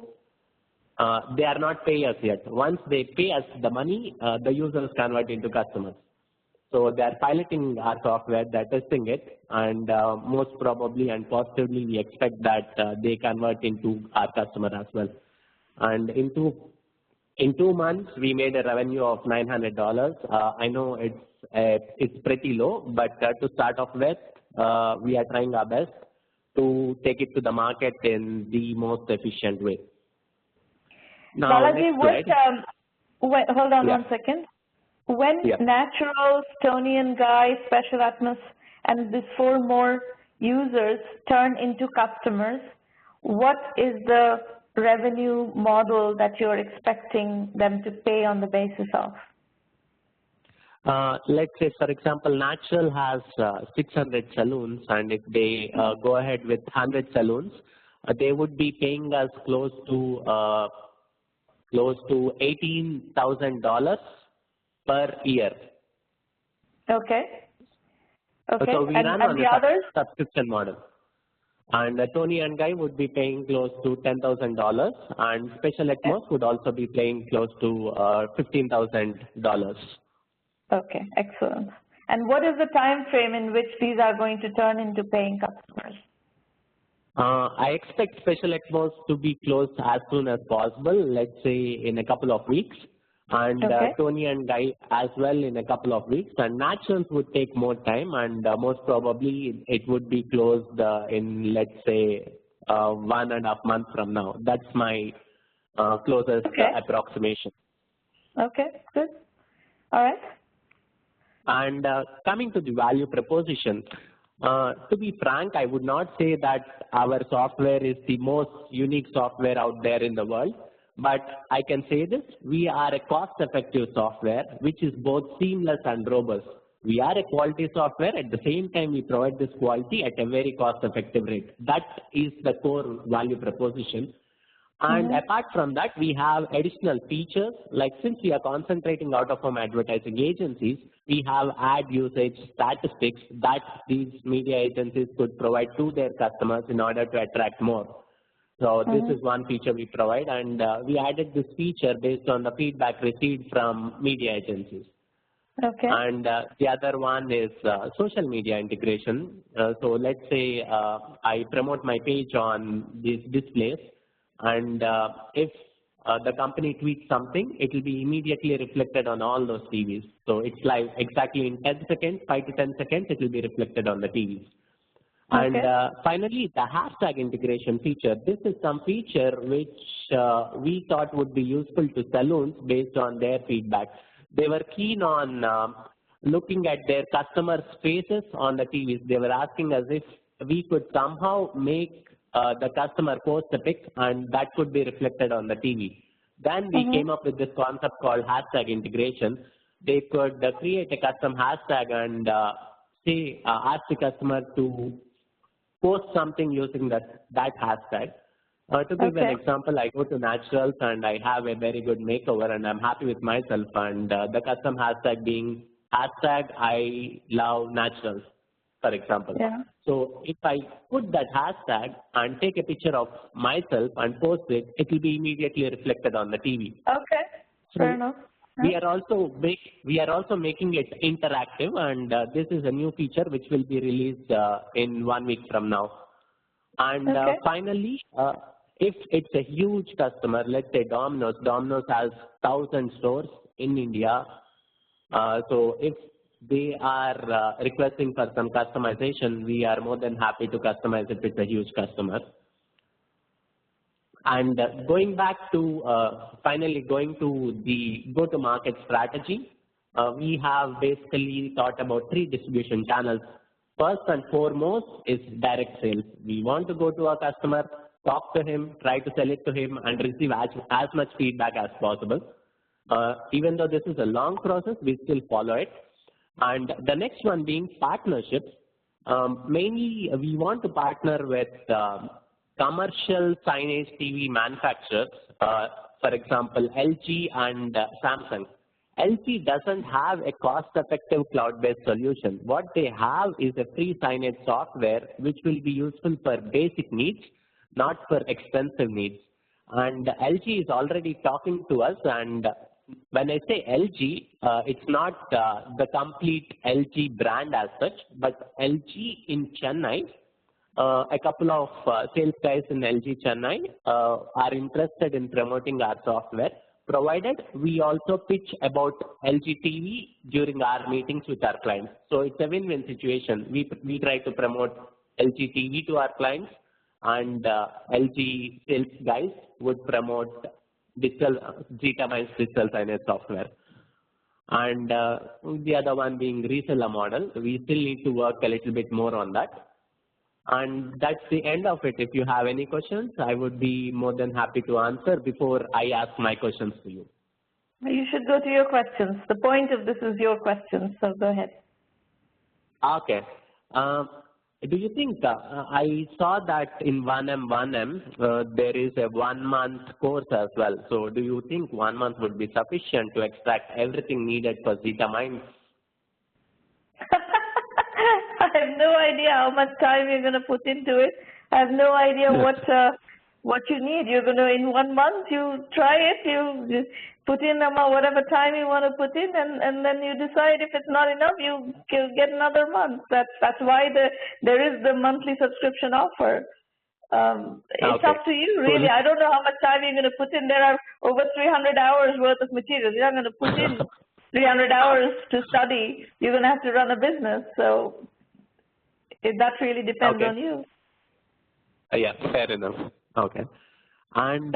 they are not payers yet. Once they pay us the money, the users convert into customers. So they are piloting our software, they are testing it, and most probably and positively we expect that they convert into our customer as well. And in 2 months, we made a revenue of $900. I know it's pretty low, but to start off with, we are trying our best to take it to the market in the most efficient way. Now, Balaji, wait, hold on 1 second. When Naturals, Tony and Guy, Special Atmos, and these 4 more users turn into customers, what is the revenue model that you're expecting them to pay on the basis of? Let's say, for example, Natural has 600 saloons, and if they go ahead with 100 saloons, they would be paying us close to $18,000 per year. Okay. Okay. So we run on the a others? subscription model. And Tony and Guy would be paying close to $10,000, and Special Atmos would also be paying close to $15,000. Okay, excellent. And what is the time frame in which these are going to turn into paying customers? I expect Special Atmos to be closed as soon as possible, let's say in a couple of weeks, and Tony and Guy as well in a couple of weeks. And Naturals would take more time, and most probably it would be closed in, let's say, 1.5 months from now. That's my closest approximation. Okay, good. All right. And coming to the value proposition, to be frank, I would not say that our software is the most unique software out there in the world, but I can say this: we are a cost-effective software which is both seamless and robust. We are a quality software. At the same time, we provide this quality at a very cost-effective rate. That is the core value proposition. And apart from that, we have additional features, like since we are concentrating out-of-home advertising agencies, we have ad usage statistics that these media agencies could provide to their customers in order to attract more. So this is one feature we provide, and we added this feature based on the feedback received from media agencies. Okay. And the other one is social media integration. So let's say I promote my page on these displays, and if the company tweets something, it will be immediately reflected on all those TVs. So it's live exactly in 10 seconds, 5 to 10 seconds, it will be reflected on the TVs. And finally, the hashtag integration feature. This is some feature which we thought would be useful to saloons based on their feedback. They were keen on looking at their customers' faces on the TVs. They were asking us if we could somehow make the customer post a pic and that could be reflected on the TV. Then we came up with this concept called hashtag integration, they could create a custom hashtag and ask the customer to post something using that hashtag. To give an example, I go to Naturals and I have a very good makeover and I'm happy with myself, and the custom hashtag being hashtag I love naturals, for example. Yeah. So if I put that hashtag and take a picture of myself and post it, it will be immediately reflected on the TV. Okay, fair enough. We are also making it interactive, and this is a new feature which will be released in 1 week from now. And finally, if it's a huge customer, let's say Domino's has 1,000 stores in India. So if they are requesting for some customization, we are more than happy to customize if it's a huge customer. And going back to finally going to the go-to-market strategy, we have basically thought about 3 distribution channels. First and foremost is direct sales. We want to go to our customer, talk to him, try to sell it to him, and receive as much feedback as possible. Even though this is a long process, we still follow it. And the next one being partnerships. Mainly, we want to partner with commercial signage TV manufacturers, for example, LG and Samsung. LG doesn't have a cost-effective cloud-based solution. What they have is a free signage software which will be useful for basic needs, not for expensive needs. And LG is already talking to us, and when I say LG, it's not the complete LG brand as such, but LG in Chennai. A couple of sales guys in LG Chennai are interested in promoting our software, provided we also pitch about LG TV during our meetings with our clients. So it's a win-win situation. We try to promote LG TV to our clients, and LG sales guys would promote Zeta-Mind's digital signage software. And the other one being reseller model. We still need to work a little bit more on that. And that's the end of it. If you have any questions, I would be more than happy to answer before I ask my questions to you. You should go to your questions. The point of this is your questions, so go ahead. Okay. Do you think, I saw that in 1M, there is a 1-month course as well. So do you think 1 month would be sufficient to extract everything needed for Zeta-Mind? I have no idea how much time you're going to put into it. I have no idea what you need. You're going to, in 1 month, you try it, you just put in whatever time you want to put in, and then you decide if it's not enough, you get another month. That's why there is the monthly subscription offer. It's up to you, really. I don't know how much time you're going to put in. There are over 300 hours worth of materials. You're not going to put in 300 hours to study. You're going to have to run a business. So that really depends on you. Yeah, fair enough. Okay. And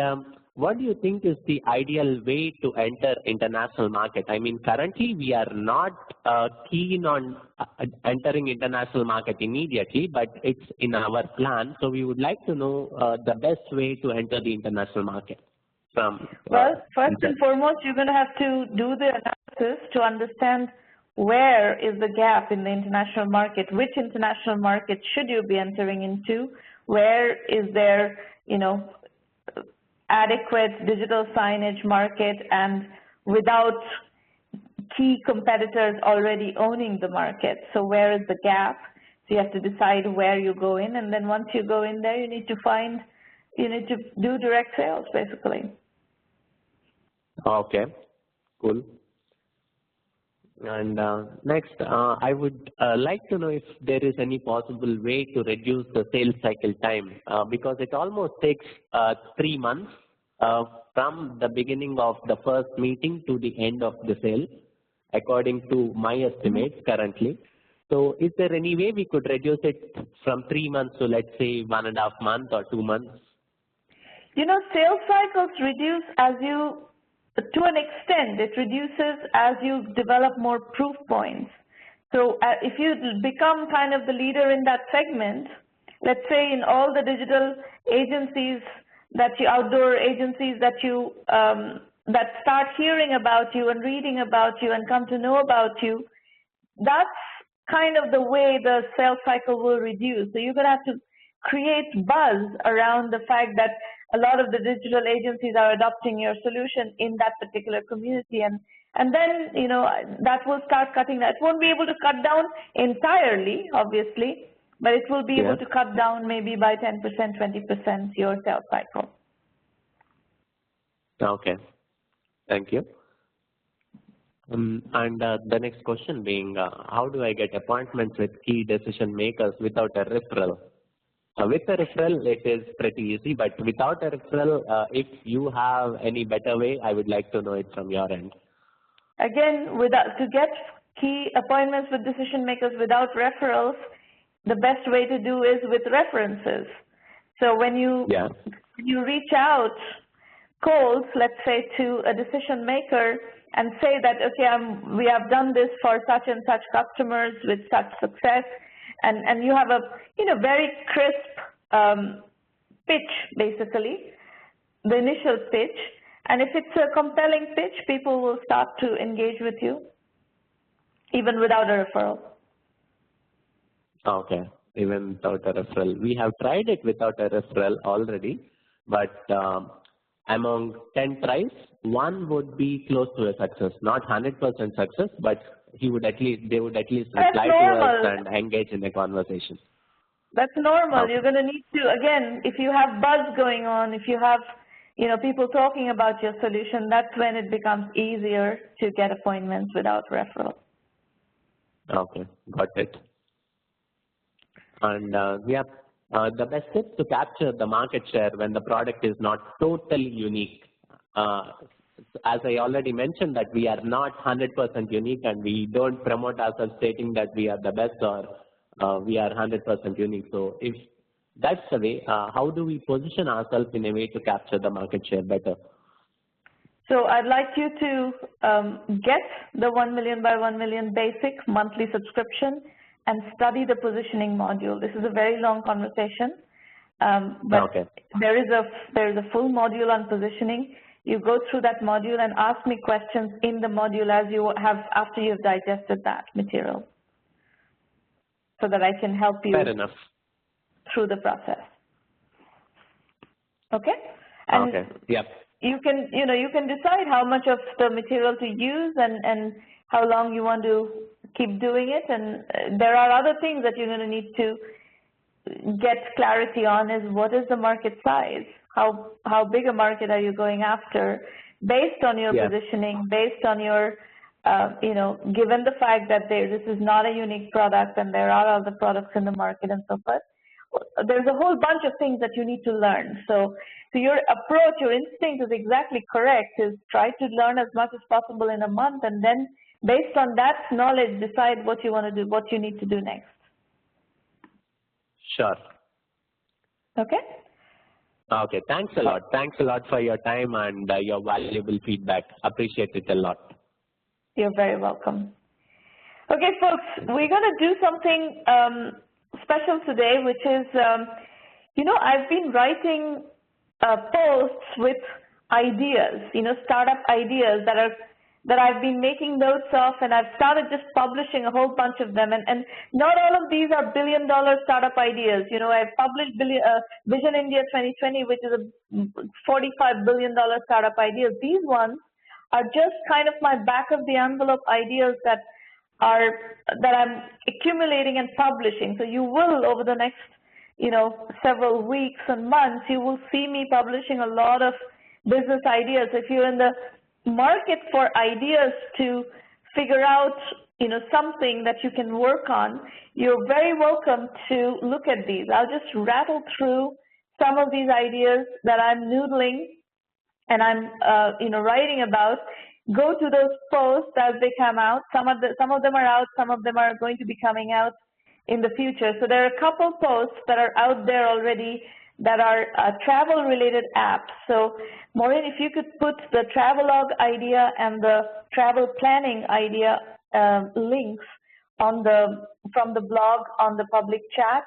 what do you think is the ideal way to enter international market? I mean, currently we are not keen on entering international market immediately, but it's in our plan. So we would like to know the best way to enter the international market. Well, first and foremost, you're going to have to do the analysis to understand where is the gap in the international market. Which international market should you be entering into? Where is there, adequate digital signage market and without key competitors already owning the market? So where is the gap? So you have to decide where you go in, and then once you go in there, you need to do direct sales, basically. Okay, cool. And next, I would like to know if there is any possible way to reduce the sales cycle time, because it almost takes 3 months from the beginning of the first meeting to the end of the sale, according to my estimates currently. So is there any way we could reduce it from 3 months to, let's say, 1.5 months or 2 months? Sales cycles reduce to an extent, it reduces as you develop more proof points. So if you become kind of the leader in that segment, let's say in all the digital agencies outdoor agencies that you that start hearing about you and reading about you and come to know about you, that's kind of the way the sales cycle will reduce. So you're going to have to create buzz around the fact that a lot of the digital agencies are adopting your solution in that particular community, and then, you know, that will start cutting that. It won't be able to cut down entirely, obviously, but it will be able to cut down maybe by 10%, 20% your sales cycle. Okay, thank you. And the next question being, how do I get appointments with key decision makers without a referral? With a referral, it is pretty easy, but without a referral, if you have any better way, I would like to know it from your end. Again, to get key appointments with decision makers without referrals, the best way to do is with references. So when you reach out cold, let's say, to a decision maker and say that, okay, we have done this for such and such customers with such success, and you have a very crisp pitch, basically, the initial pitch. And if it's a compelling pitch, people will start to engage with you, even without a referral. Okay, even without a referral. We have tried it without a referral already, but among 10 tries, one would be close to a success, not 100% success, but they would at least reply to us and engage in a conversation. That's normal. Okay. You're going to need to, again, if you have buzz going on, if you have people talking about your solution, that's when it becomes easier to get appointments without referral. Okay, got it. And the best tips to capture the market share when the product is not totally unique. As I already mentioned, that we are not 100% unique, and we don't promote ourselves stating that we are the best or we are 100% unique. So if that's the way, how do we position ourselves in a way to capture the market share better? So I'd like you to get the 1 million by 1 million basic monthly subscription and study the positioning module. This is a very long conversation, but there is a full module on positioning. You go through that module and ask me questions in the module after you've digested that material, so that I can help you through the process. Okay? And you can decide how much of the material to use and how long you want to keep doing it. And there are other things that you're going to need to get clarity on, is what is the market size? How big a market are you going after, based on your positioning, based on your, given the fact that this is not a unique product and there are other products in the market and so forth. There's a whole bunch of things that you need to learn. So your approach, your instinct is exactly correct, is try to learn as much as possible in a month, and then based on that knowledge, decide what you want to do, what you need to do next. Sure. Okay? Okay, thanks a lot. Thanks a lot for your time and your valuable feedback. Appreciate it a lot. You're very welcome. Okay, folks, we're going to do something special today, which is, I've been writing posts with ideas, startup ideas that I've been making notes of, and I've started just publishing a whole bunch of them. And not all of these are billion-dollar startup ideas. I've published Vision India 2020, which is a $45 billion startup ideas. These ones are just kind of my back-of-the-envelope ideas that I'm accumulating and publishing. So you will, over the next, several weeks and months, you will see me publishing a lot of business ideas. If you're in the market for ideas to figure out, something that you can work on, you're very welcome to look at these. I'll just rattle through some of these ideas that I'm noodling and I'm, writing about. Go to those posts as they come out. Some of them are out. Some of them are going to be coming out in the future. So there are a couple posts that are out there already that are travel-related apps. So, Maureen, if you could put the Travelog idea and the travel planning idea links from the blog on the public chat,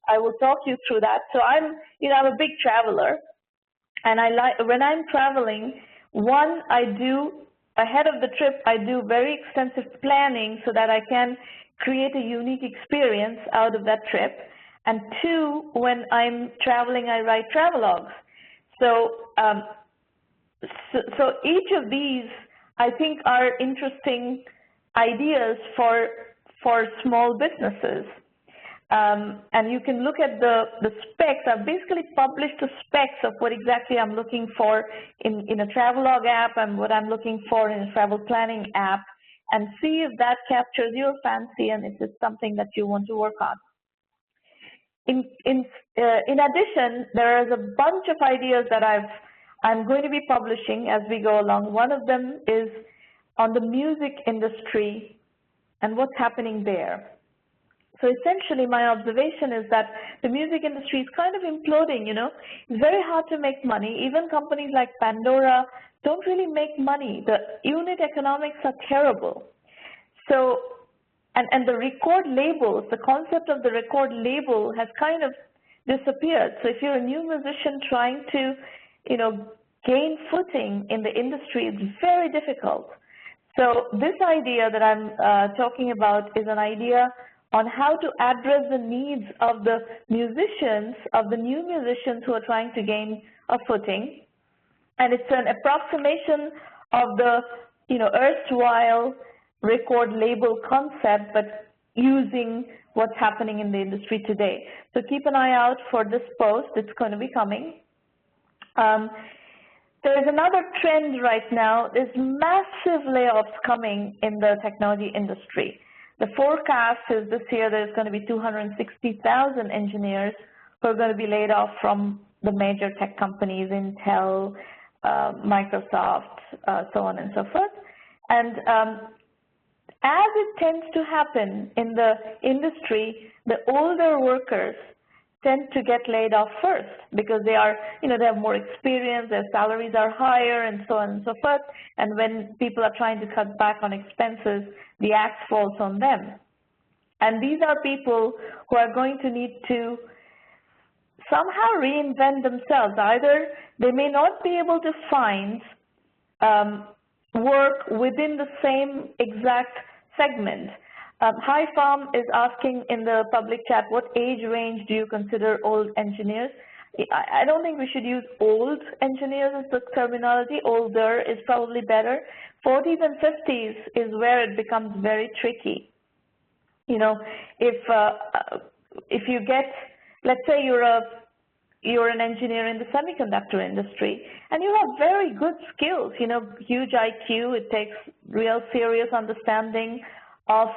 I will talk you through that. So I'm a big traveler, and when I'm traveling, One, ahead of the trip, I do very extensive planning so that I can create a unique experience out of that trip. And two, when I'm traveling, I write travelogues. So, so each of these, I think, are interesting ideas for small businesses. And you can look at the specs. I've basically published the specs of what exactly I'm looking for in a travelogue app and what I'm looking for in a travel planning app, and see if that captures your fancy and if it's something that you want to work on. In addition, there is a bunch of ideas that I'm going to be publishing as we go along. One of them is on the music industry and what's happening there. So essentially, my observation is that the music industry is kind of imploding, you know. It's very hard to make money. Even companies like Pandora don't really make money. The unit economics are terrible. So, and the record labels, the concept of the record label has kind of disappeared. So if you're a new musician trying to, you know, gain footing in the industry, it's very difficult. So this idea that I'm talking about is an idea on how to address the needs of the musicians, of the new musicians who are trying to gain a footing. And it's an approximation of the, you know, erstwhile record label concept, but using what's happening in the industry today. So keep an eye out for this post. It's going to be coming. There's another trend right now. There's massive layoffs coming in the technology industry. The forecast is this year there's going to be 260,000 engineers who are going to be laid off from the major tech companies, Intel, Microsoft, so on and so forth. And as it tends to happen in the industry, the older workers tend to get laid off first because they are, you know, they have more experience, their salaries are higher, and so on and so forth. And when people are trying to cut back on expenses, the axe falls on them. And these are people who are going to need to somehow reinvent themselves. Either they may not be able to find work within the same exact segment. Hi Farm is asking in the public chat, what age range do you consider old engineers? I don't think we should use old engineers as the terminology. Older is probably better. 40s and 50s is where it becomes very tricky. You know, if you get, let's say you're an engineer in the semiconductor industry and you have very good skills, you know, huge IQ, it takes real serious understanding of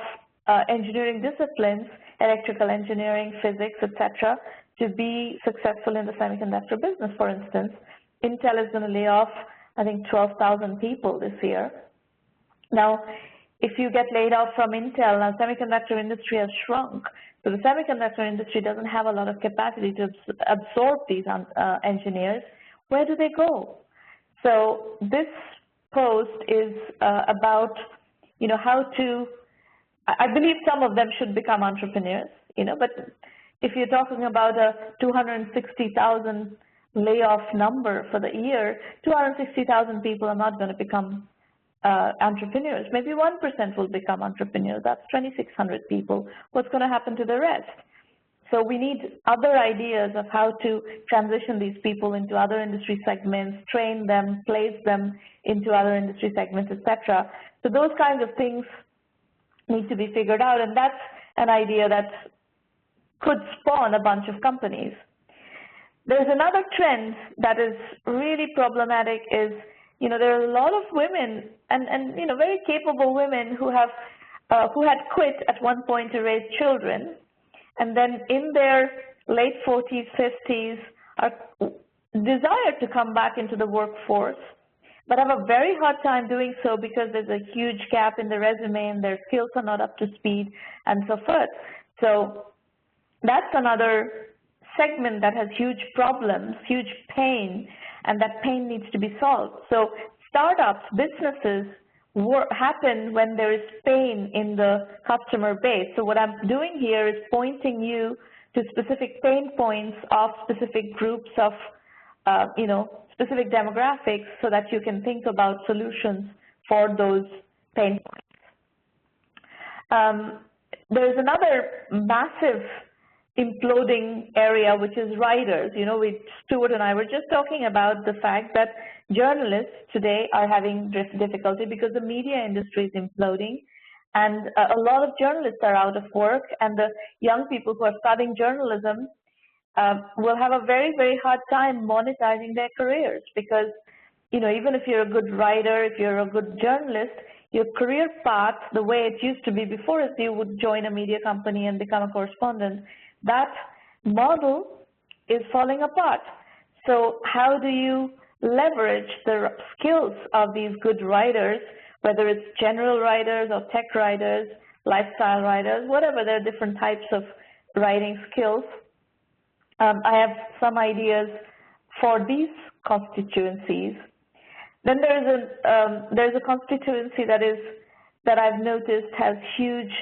engineering disciplines, electrical engineering, physics, etc., to be successful in the semiconductor business, for instance. Intel is going to lay off, I think, 12,000 people this year. Now, if you get laid off from Intel, now semiconductor industry has shrunk. So the semiconductor industry doesn't have a lot of capacity to absorb these engineers. Where do they go? So this post is about, you know, how to, I believe some of them should become entrepreneurs, you know, but if you're talking about a 260,000 layoff number for the year, 260,000 people are not going to become entrepreneurs. Maybe 1% will become entrepreneurs. That's 2,600 people. What's going to happen to the rest? So we need other ideas of how to transition these people into other industry segments, train them, place them into other industry segments, etc. So those kinds of things need to be figured out, and that's an idea that could spawn a bunch of companies. There's another trend that is really problematic is, you know, there are a lot of women and you know, very capable women who have who had quit at one point to raise children, and then in their late 40s, 50s are desired to come back into the workforce, but have a very hard time doing so because there's a huge gap in the resume and their skills are not up to speed and so forth. So that's another segment that has huge problems, huge pain, and that pain needs to be solved. So startups, businesses happen when there is pain in the customer base. So what I'm doing here is pointing you to specific pain points of specific groups of, you know, specific demographics so that you can think about solutions for those pain points. There's another massive imploding area, which is writers. You know, Stewart and I were just talking about the fact that journalists today are having difficulty because the media industry is imploding, and a lot of journalists are out of work, and the young people who are studying journalism will have a very, very hard time monetizing their careers because, you know, even if you're a good writer, if you're a good journalist, your career path, the way it used to be before, is you would join a media company and become a correspondent. That model is falling apart. So how do you leverage the skills of these good writers, whether it's general writers or tech writers, lifestyle writers, whatever, there are different types of writing skills. I have some ideas for these constituencies. Then there's a constituency that I've noticed has huge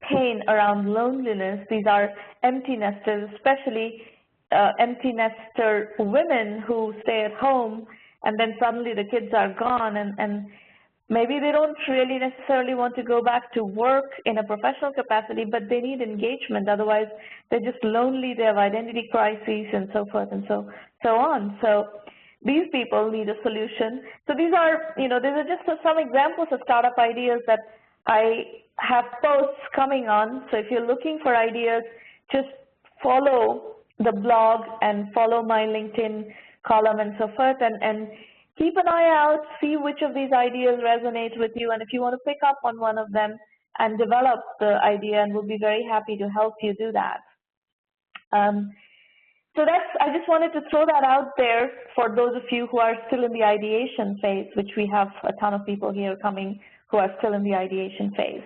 pain around loneliness. These are empty nesters, especially empty nester women who stay at home and then suddenly the kids are gone, and maybe they don't really necessarily want to go back to work in a professional capacity, but they need engagement. Otherwise, they're just lonely, they have identity crises and so forth and so on. So these people need a solution. So these are, you know, these are just some examples of startup ideas that I have posts coming on. So if you're looking for ideas, just follow the blog and follow my LinkedIn column and so forth, and keep an eye out, see which of these ideas resonate with you, and if you want to pick up on one of them and develop the idea, and we'll be very happy to help you do that. So I just wanted to throw that out there for those of you who are still in the ideation phase, which we have a ton of people here coming who are still in the ideation phase.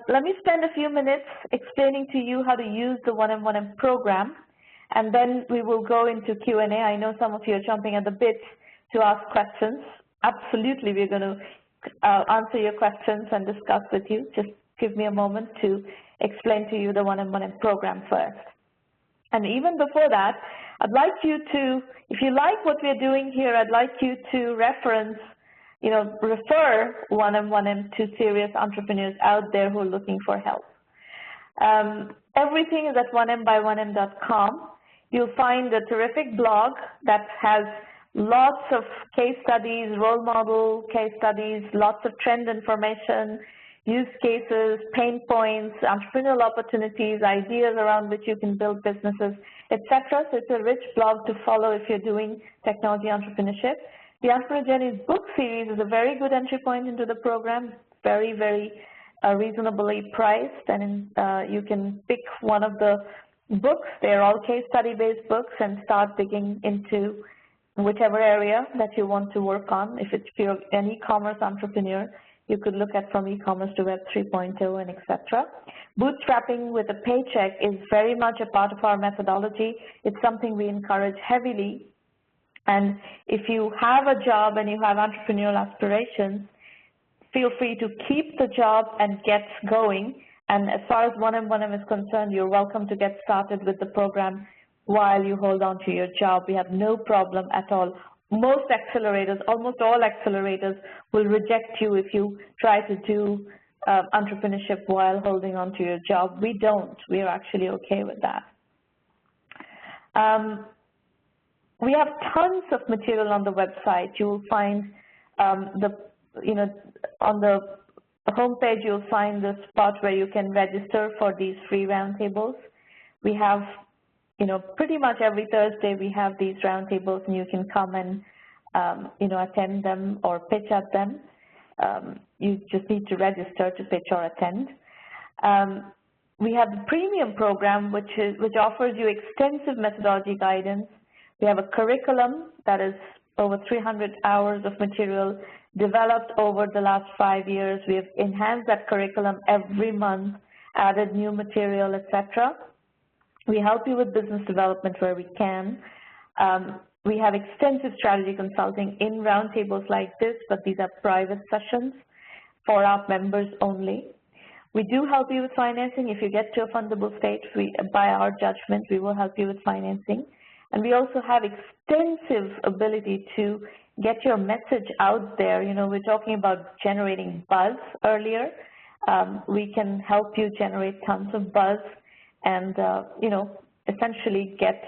Let me spend a few minutes explaining to you how to use the 1M1M program, and then we will go into Q&A. I know some of you are chomping at the bit to ask questions. Absolutely, we're going to answer your questions and discuss with you. Just give me a moment to explain to you the 1M1M program first. And even before that, I'd like you to, if you like what we're doing here, I'd like you to reference, you know, refer 1M1M to serious entrepreneurs out there who are looking for help. Everything is at 1mby1m.com. You'll find a terrific blog that has lots of case studies, role model case studies, lots of trend information, use cases, pain points, entrepreneurial opportunities, ideas around which you can build businesses, etc. So it's a rich blog to follow if you're doing technology entrepreneurship. The Entrepreneur Journeys book series is a very good entry point into the program, very, very reasonably priced, and you can pick one of the books. They're all case study-based books, and start digging into whichever area that you want to work on. If you're an e-commerce entrepreneur, you could look at from e-commerce to Web 3.0 and etc. Bootstrapping with a paycheck is very much a part of our methodology. It's something we encourage heavily. And if you have a job and you have entrepreneurial aspirations, feel free to keep the job and get going. And as far as 1M1M is concerned, you're welcome to get started with the program while you hold on to your job. We have no problem at all. Most accelerators, almost all accelerators, will reject you if you try to do entrepreneurship while holding on to your job. We don't. We are actually okay with that. We have tons of material on the website. You will find on the homepage, you'll find the spot where you can register for these free roundtables. We have, pretty much every Thursday we have these roundtables, and you can come and, attend them or pitch at them. You just need to register to pitch or attend. We have the premium program, which offers you extensive methodology guidance. We have a curriculum that is over 300 hours of material developed over the last 5 years. We have enhanced that curriculum every month, added new material, etc. We help you with business development where we can. We have extensive strategy consulting in roundtables like this, but these are private sessions for our members only. We do help you with financing. If you get to a fundable state, by our judgment, we will help you with financing. And we also have extensive ability to get your message out there. You know, we're talking about generating buzz earlier. We can help you generate tons of buzz and, you know, essentially get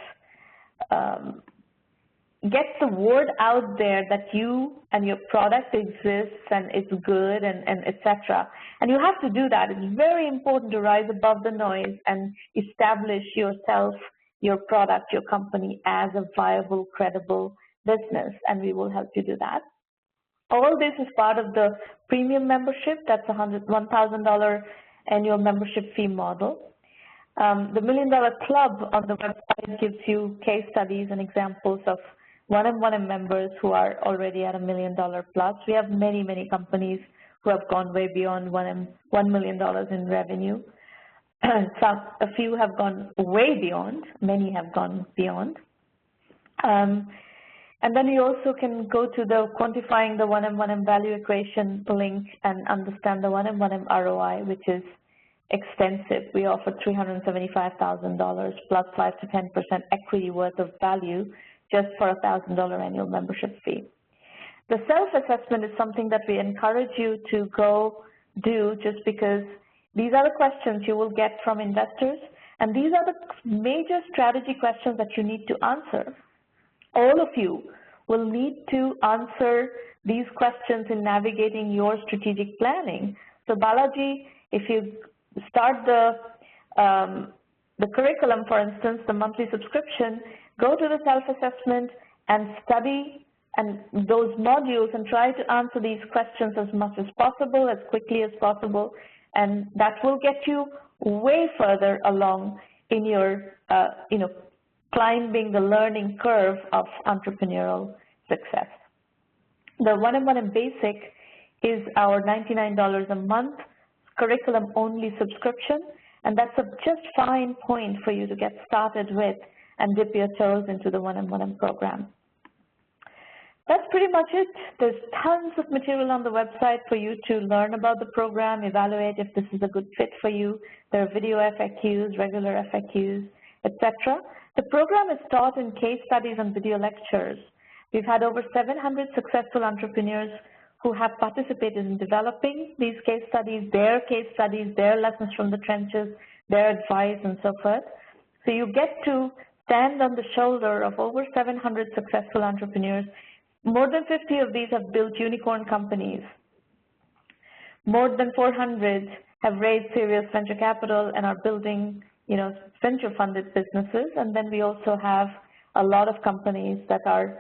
the word out there that you and your product exists and it's good and et cetera. And you have to do that. It's very important to rise above the noise and establish yourself, your product, your company as a viable, credible business, and we will help you do that. All this is part of the premium membership. That's a $1,000 annual membership fee model. The $1 Million Club on the website gives you case studies and examples of 1M members who are already at $1 million plus. We have many, many companies who have gone way beyond $1 million in revenue. A few have gone way beyond, many have gone beyond. And then you also can go to the quantifying the 1M value equation link and understand the 1M ROI, which is extensive. We offer $375,000 plus 5 to 10% equity worth of value just for a $1,000 annual membership fee. The self-assessment is something that we encourage you to go do just because these are the questions you will get from investors, and these are the major strategy questions that you need to answer. All of you will need to answer these questions in navigating your strategic planning. So Balaji, if you start the curriculum, for instance, the monthly subscription, go to the self-assessment and study and those modules and try to answer these questions as much as possible, as quickly as possible, and that will get you way further along in your, you know, climbing the learning curve of entrepreneurial success. The 1M Basic is our $99 a month curriculum-only subscription, and that's a just fine point for you to get started with and dip your toes into the 1M program. That's pretty much it. There's tons of material on the website for you to learn about the program, evaluate if this is a good fit for you. There are video FAQs, regular FAQs, etc. The program is taught in case studies and video lectures. We've had over 700 successful entrepreneurs who have participated in developing these case studies, their lessons from the trenches, their advice, and so forth. So you get to stand on the shoulder of over 700 successful entrepreneurs. More than 50 of these have built unicorn companies. More than 400 have raised serious venture capital and are building, you know, venture-funded businesses. And then we also have a lot of companies that are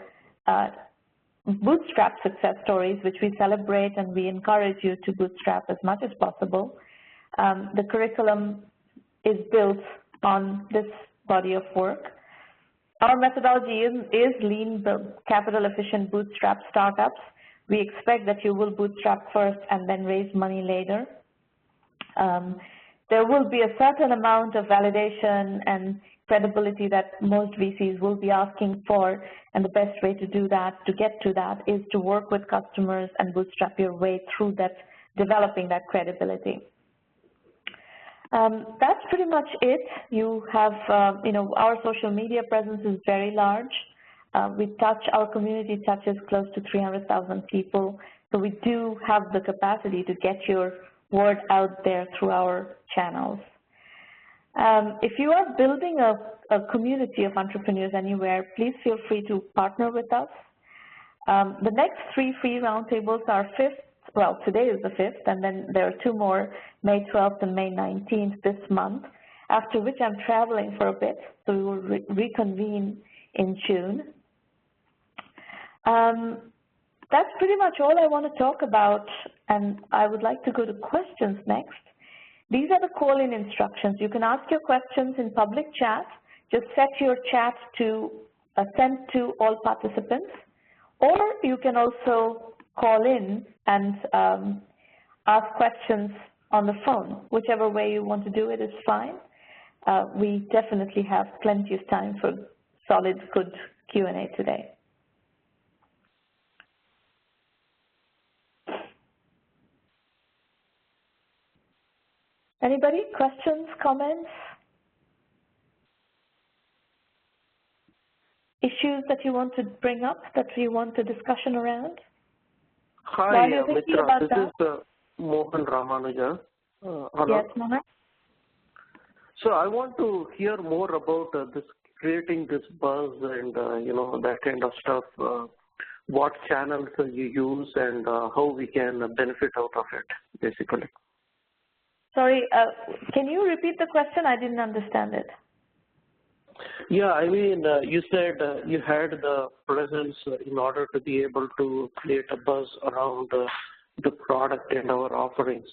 bootstrap success stories, which we celebrate, and we encourage you to bootstrap as much as possible. The curriculum is built on this body of work. Our methodology is lean, capital-efficient bootstrap startups. We expect that you will bootstrap first and then raise money later. There will be a certain amount of validation and credibility that most VCs will be asking for, and the best way to do that, to get to that, is to work with customers and bootstrap your way through that, developing that credibility. That's pretty much it. You have, you know, our social media presence is very large. Our community touches close to 300,000 people. So we do have the capacity to get your word out there through our channels. If you are building a community of entrepreneurs anywhere, please feel free to partner with us. The next 3 free roundtables are today is the 5th, and then there are 2 more, May 12th and May 19th this month, after which I'm traveling for a bit, so we will reconvene in June. That's pretty much all I want to talk about, and I would like to go to questions next. These are the call-in instructions. You can ask your questions in public chat. Just set your chat to send to all participants, or you can also call in and ask questions on the phone. Whichever way you want to do it is fine. We definitely have plenty of time for solid, good Q&A today. Anybody? Questions, comments? issues that you want to bring up, that you want a discussion around? Hi, Mitra. This is Mohan Ramanuja. Hello. Yes, Mohan. So I want to hear more about this creating this buzz and that kind of stuff. What channels you use and how we can benefit out of it, basically. Sorry, can you repeat the question? I didn't understand it. Yeah, I mean, you said you had the presence in order to be able to create a buzz around the product and our offerings,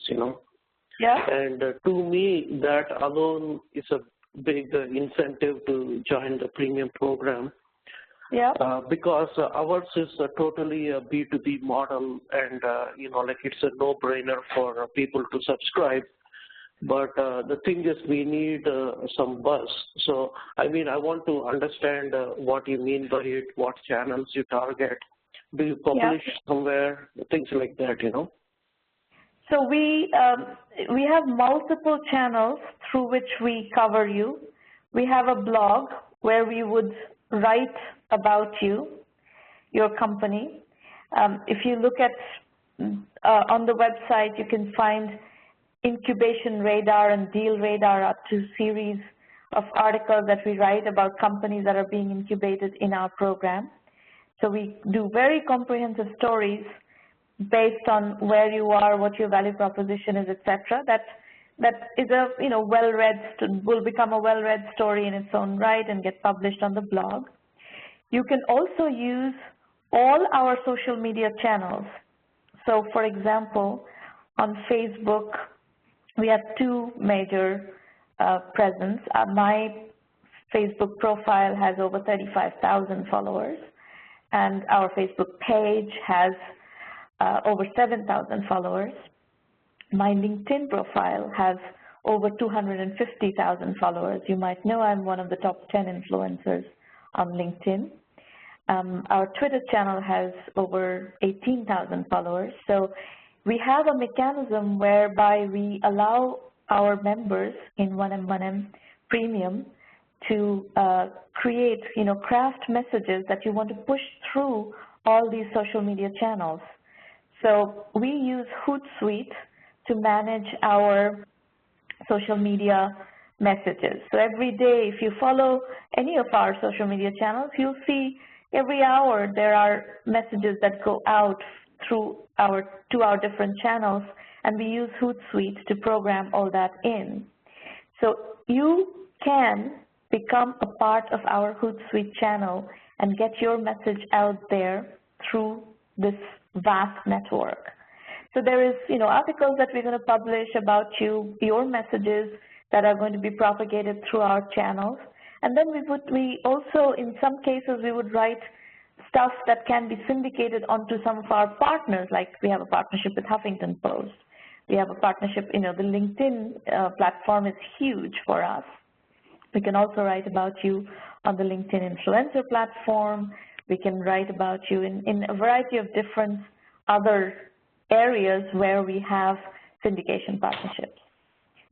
Yeah. And to me, that alone is a big incentive to join the premium program. Yeah. Because ours is a totally a B2B model, and it's a no-brainer for people to subscribe. But the thing is, we need some buzz. So, I mean, I want to understand what you mean by it, what channels you target. Do you publish somewhere, things like that, So we have multiple channels through which we cover you. We have a blog where we would write about you, your company. If you look at on the website, you can find Incubation Radar and Deal Radar are two series of articles that we write about companies that are being incubated in our program. So we do very comprehensive stories based on where you are, what your value proposition is, etc. That is a well-read, will become a well-read story in its own right and get published on the blog. You can also use all our social media channels. So, for example, on Facebook, we have two major presence. My Facebook profile has over 35,000 followers, and our Facebook page has over 7,000 followers. My LinkedIn profile has over 250,000 followers. You might know I'm one of the top 10 influencers on LinkedIn. Our Twitter channel has over 18,000 followers. So we have a mechanism whereby we allow our members in 1M1M Premium to create, craft messages that you want to push through all these social media channels. So we use Hootsuite to manage our social media messages. So every day, if you follow any of our social media channels, you'll see every hour there are messages that go out to our different channels, and we use Hootsuite to program all that in. So you can become a part of our Hootsuite channel and get your message out there through this vast network. So there is, articles that we're going to publish about you, your messages that are going to be propagated through our channels. And then we also, in some cases, we would write stuff that can be syndicated onto some of our partners, like we have a partnership with Huffington Post. We have a partnership, the LinkedIn platform is huge for us. We can also write about you on the LinkedIn influencer platform. We can write about you in a variety of different other areas where we have syndication partnerships.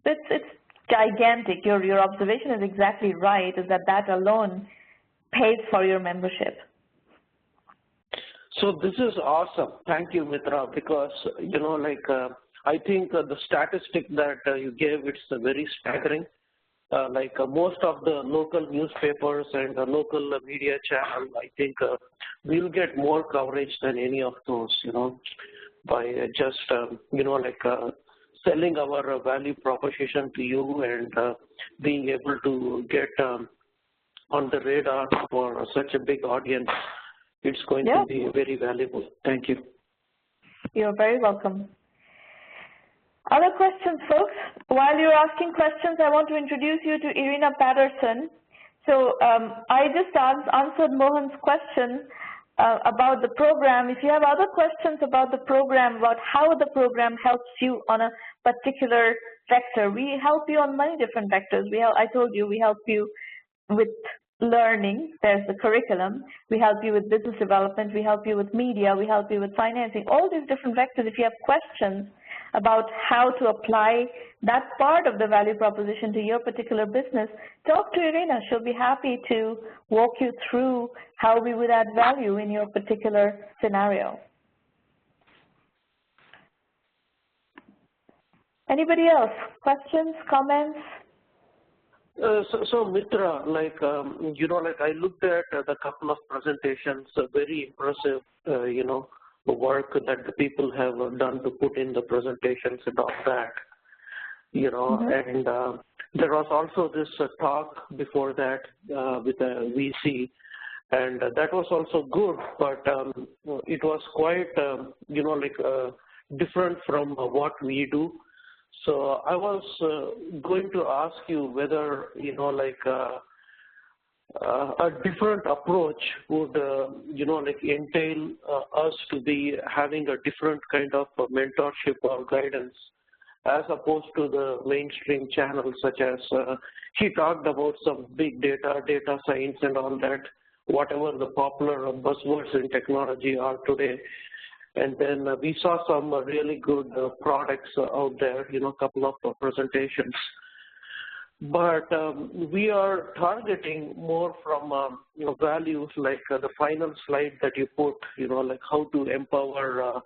So it's gigantic. Your observation is exactly right, is that alone pays for your membership. So this is awesome. Thank you, Mitra, because, I think the statistic that you gave, it's very staggering. Most of the local newspapers and the local media channel, I think we'll get more coverage than any of those, by just, selling our value proposition to you and being able to get on the radar for such a big audience. It's going to be very valuable. Thank you. You're very welcome. Other questions, folks? While you're asking questions, I want to introduce you to Irina Patterson. So I just answered Mohan's question about the program. If you have other questions about the program, about how the program helps you on a particular vector, we help you on many different vectors. I told you we help you with learning. There's the curriculum. We help you with business development. We help you with media. We help you with financing. All these different vectors. If you have questions about how to apply that part of the value proposition to your particular business, talk to Irina. She'll be happy to walk you through how we would add value in your particular scenario. Anybody else? Questions, comments? So Mitra, like, like I looked at the couple of presentations, very impressive, the work that the people have done to put in the presentations and all that, and there was also this talk before that with a VC, and that was also good, but it was quite, different from what we do. So I was going to ask you whether, a different approach would, entail us to be having a different kind of mentorship or guidance as opposed to the mainstream channels such as, he talked about some big data, data science and all that, whatever the popular buzzwords in technology are today. And then we saw some really good products out there, a couple of presentations. But we are targeting more from, values like the final slide that you put, like how to empower,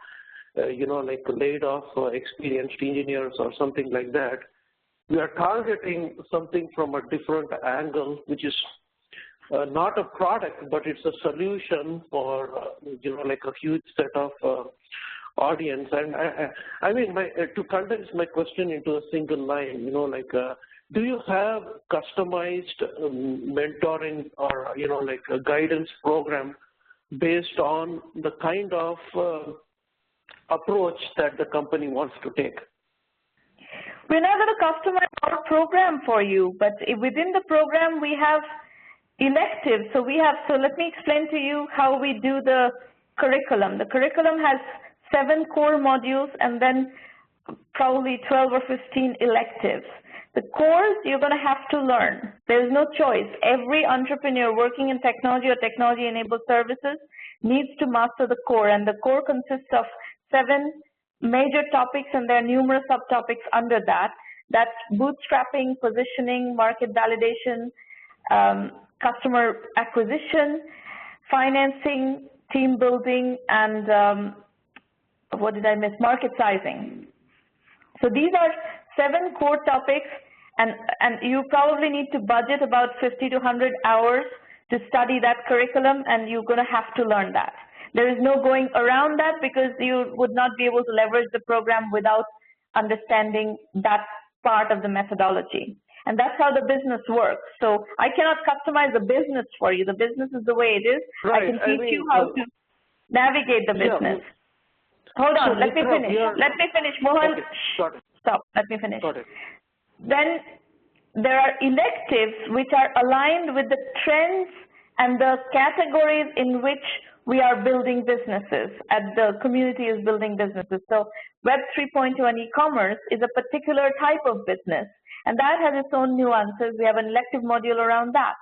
like laid off experienced engineers or something like that. We are targeting something from a different angle, which is not a product, but it's a solution for, like a huge set of audience. And I mean, to condense my question into a single line, do you have customized mentoring or, like a guidance program based on the kind of approach that the company wants to take? We're not going to customize our program for you, but within the program we have electives. So let me explain to you how we do the curriculum. The curriculum has 7 core modules and then probably 12 or 15 electives. The cores you're going to have to learn. There's no choice. Every entrepreneur working in technology or technology-enabled services needs to master the core, and the core consists of 7 major topics, and there are numerous subtopics under that. That's bootstrapping, positioning, market validation, customer acquisition, financing, team building, and what did I miss? Market sizing. So these are 7 core topics, and you probably need to budget about 50 to 100 hours to study that curriculum, and you're going to have to learn that. There is no going around that because you would not be able to leverage the program without understanding that part of the methodology. And that's how the business works. So I cannot customize the business for you. The business is the way it is. Right. I can teach you how to navigate the business. Hold on, let me finish. Let me finish. Mohan, okay. Stop, let me finish. Then there are electives which are aligned with the trends and the categories in which we are building businesses, and the community is building businesses. So Web 3.2 and e-commerce is a particular type of business, and that has its own nuances. We have an elective module around that.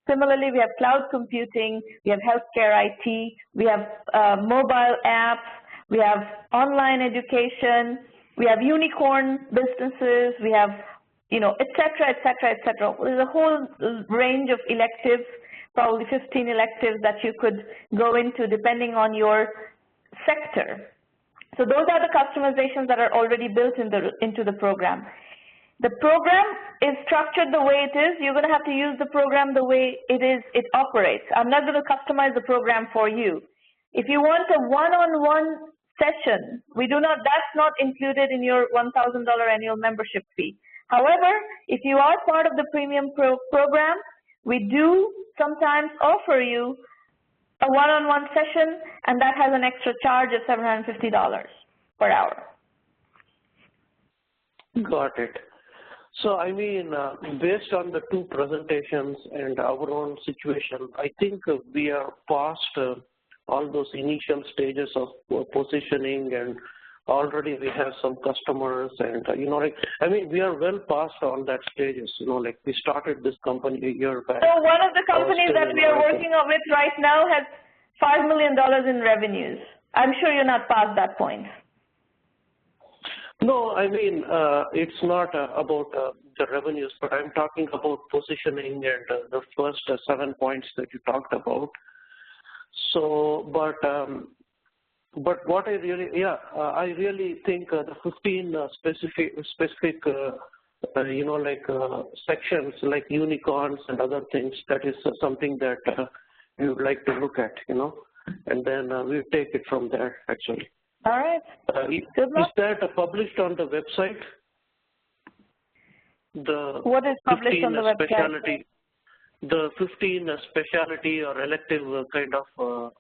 Similarly, we have cloud computing, we have healthcare IT, we have mobile apps, we have online education, we have unicorn businesses, we have, et cetera, et cetera, et cetera. There's a whole range of electives, probably 15 electives that you could go into depending on your sector. So those are the customizations that are already built into the program. The program is structured the way it is. You're going to have to use the program the way it operates. I'm not going to customize the program for you. If you want a one-on-one session, that's not included in your $1,000 annual membership fee. However, if you are part of the premium program, we do sometimes offer you a one-on-one session, and that has an extra charge of $750 per hour. Got it. So, I mean, based on the 2 presentations and our own situation, I think we are past all those initial stages of positioning, and already we have some customers, and I mean, we are well past all that stages. We started this company a year back. So one of the companies that we are working with right now has $5 million in revenues. I'm sure you're not past that point. No, I mean, it's not about the revenues, but I'm talking about positioning and the first 7 points that you talked about. So, but what I really, I really think the 15 specific sections like unicorns and other things, that is something that we would like to look at, and then we'll take it from there, actually. All right. Is that published on the website? What is published on the website? The 15 specialty or elective kind of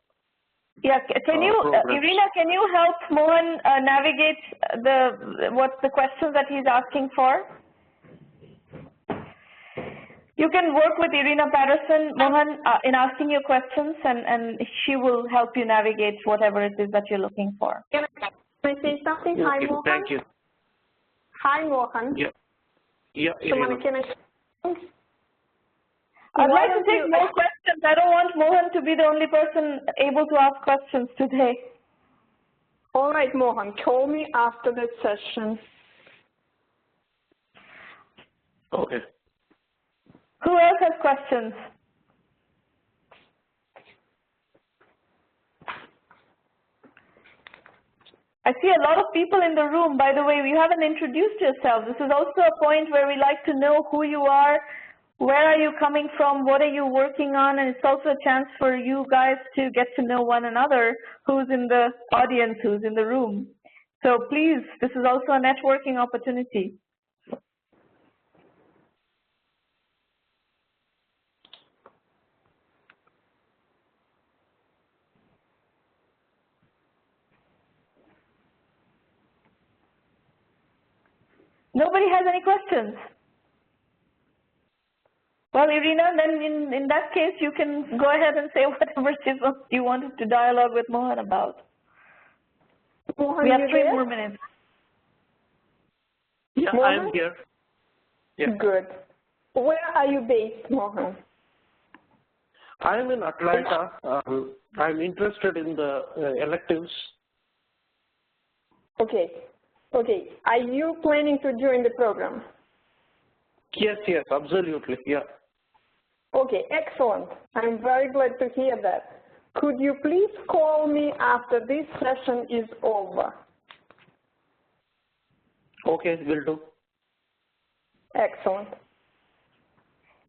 yeah, can you, Irina, can you help Mohan navigate the questions that he's asking for? You can work with Irina Patterson, Mohan, in asking your questions, and she will help you navigate whatever it is that you're looking for. Can I say something? Hi, Mohan. Thank you. Hi, Mohan. Yeah. Can I? I'd like to take more questions. I don't want Mohan to be the only person able to ask questions today. All right, Mohan, call me after that session. Okay. Who else has questions? I see a lot of people in the room. By the way, you haven't introduced yourself. This is also a point where we like to know who you are, where are you coming from, what are you working on, and it's also a chance for you guys to get to know one another, who's in the audience, who's in the room. So please, this is also a networking opportunity. Nobody has any questions? Well, Irina, then in that case, you can go ahead and say whatever it is you wanted to dialogue with Mohan about. Mohan, we have 3 more minutes. Yeah, Mohan? I'm here. Yeah. Good. Where are you based, Mohan? I'm in Atlanta. I'm interested in the electives. Okay. Are you planning to join the program? Yes, absolutely, yeah. Okay, excellent. I'm very glad to hear that. Could you please call me after this session is over? Okay, will do. Excellent.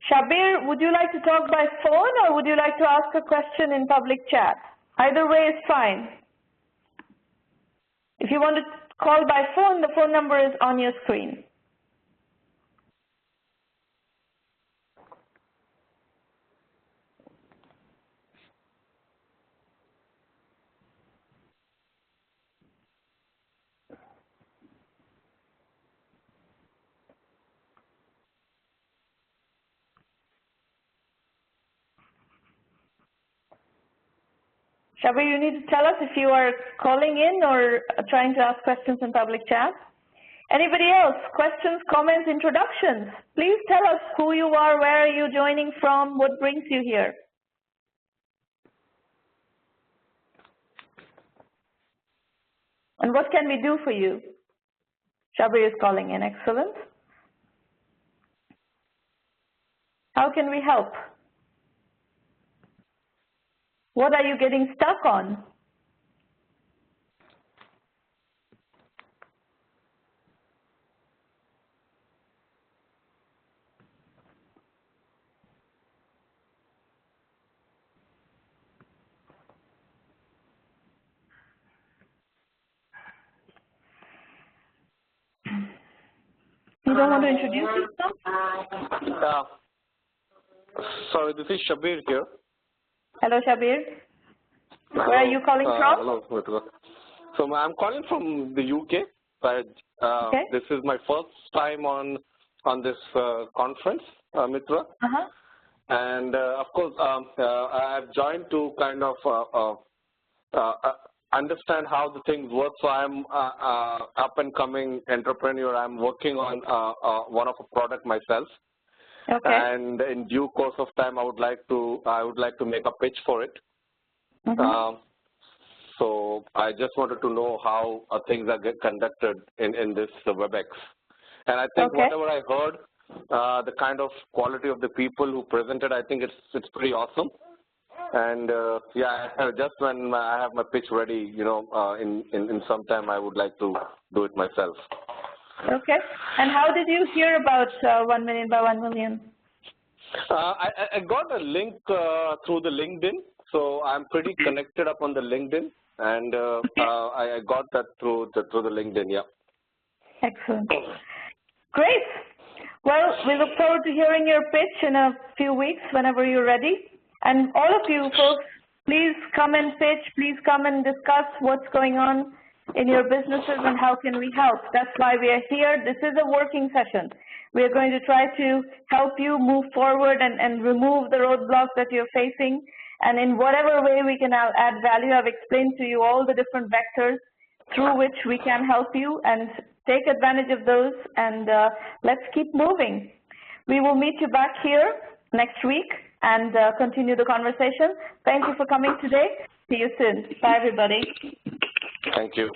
Shabir, would you like to talk by phone or would you like to ask a question in public chat? Either way is fine. If you want to call by phone, the phone number is on your screen. Shabir, you need to tell us if you are calling in or trying to ask questions in public chat. Anybody else? Questions, comments, introductions? Please tell us who you are, where are you joining from, what brings you here? And what can we do for you? Shabir is calling in. Excellent. How can we help? What are you getting stuck on? You don't want to introduce yourself? Sorry, this is Shabir here. Hello, Shabir. Where are you calling from? Hello, Mitra. So I'm calling from the UK. Okay. This is my first time on this conference, Mitra. And of course, I've joined to kind of understand how the things work. So I'm up and coming entrepreneur. I'm working on one of a product myself. Okay. And in due course of time, I would like to make a pitch for it. So So I just wanted to know how things are conducted in this WebEx. And I think whatever I heard, the kind of quality of the people who presented, I think it's pretty awesome. And yeah, just when I have my pitch ready, you know, in some time, I would like to do it myself. Okay. And how did you hear about 1 million by 1 million? I got a link through the LinkedIn, so I'm pretty connected up on the LinkedIn, and I got that through the LinkedIn. Yeah. Excellent. Great. Well, we look forward to hearing your pitch in a few weeks whenever you're ready. And all of you folks, please come and pitch. Please come and discuss what's going on in your businesses and how can we help. That's why we are here. This is a working session. We are going to try to help you move forward and remove the roadblocks that you're facing. And in whatever way we can add value, I've explained to you all the different vectors through which we can help you, and take advantage of those, and let's keep moving. We will meet you back here next week and continue the conversation. Thank you for coming today. See you soon. Bye, everybody. Thank you.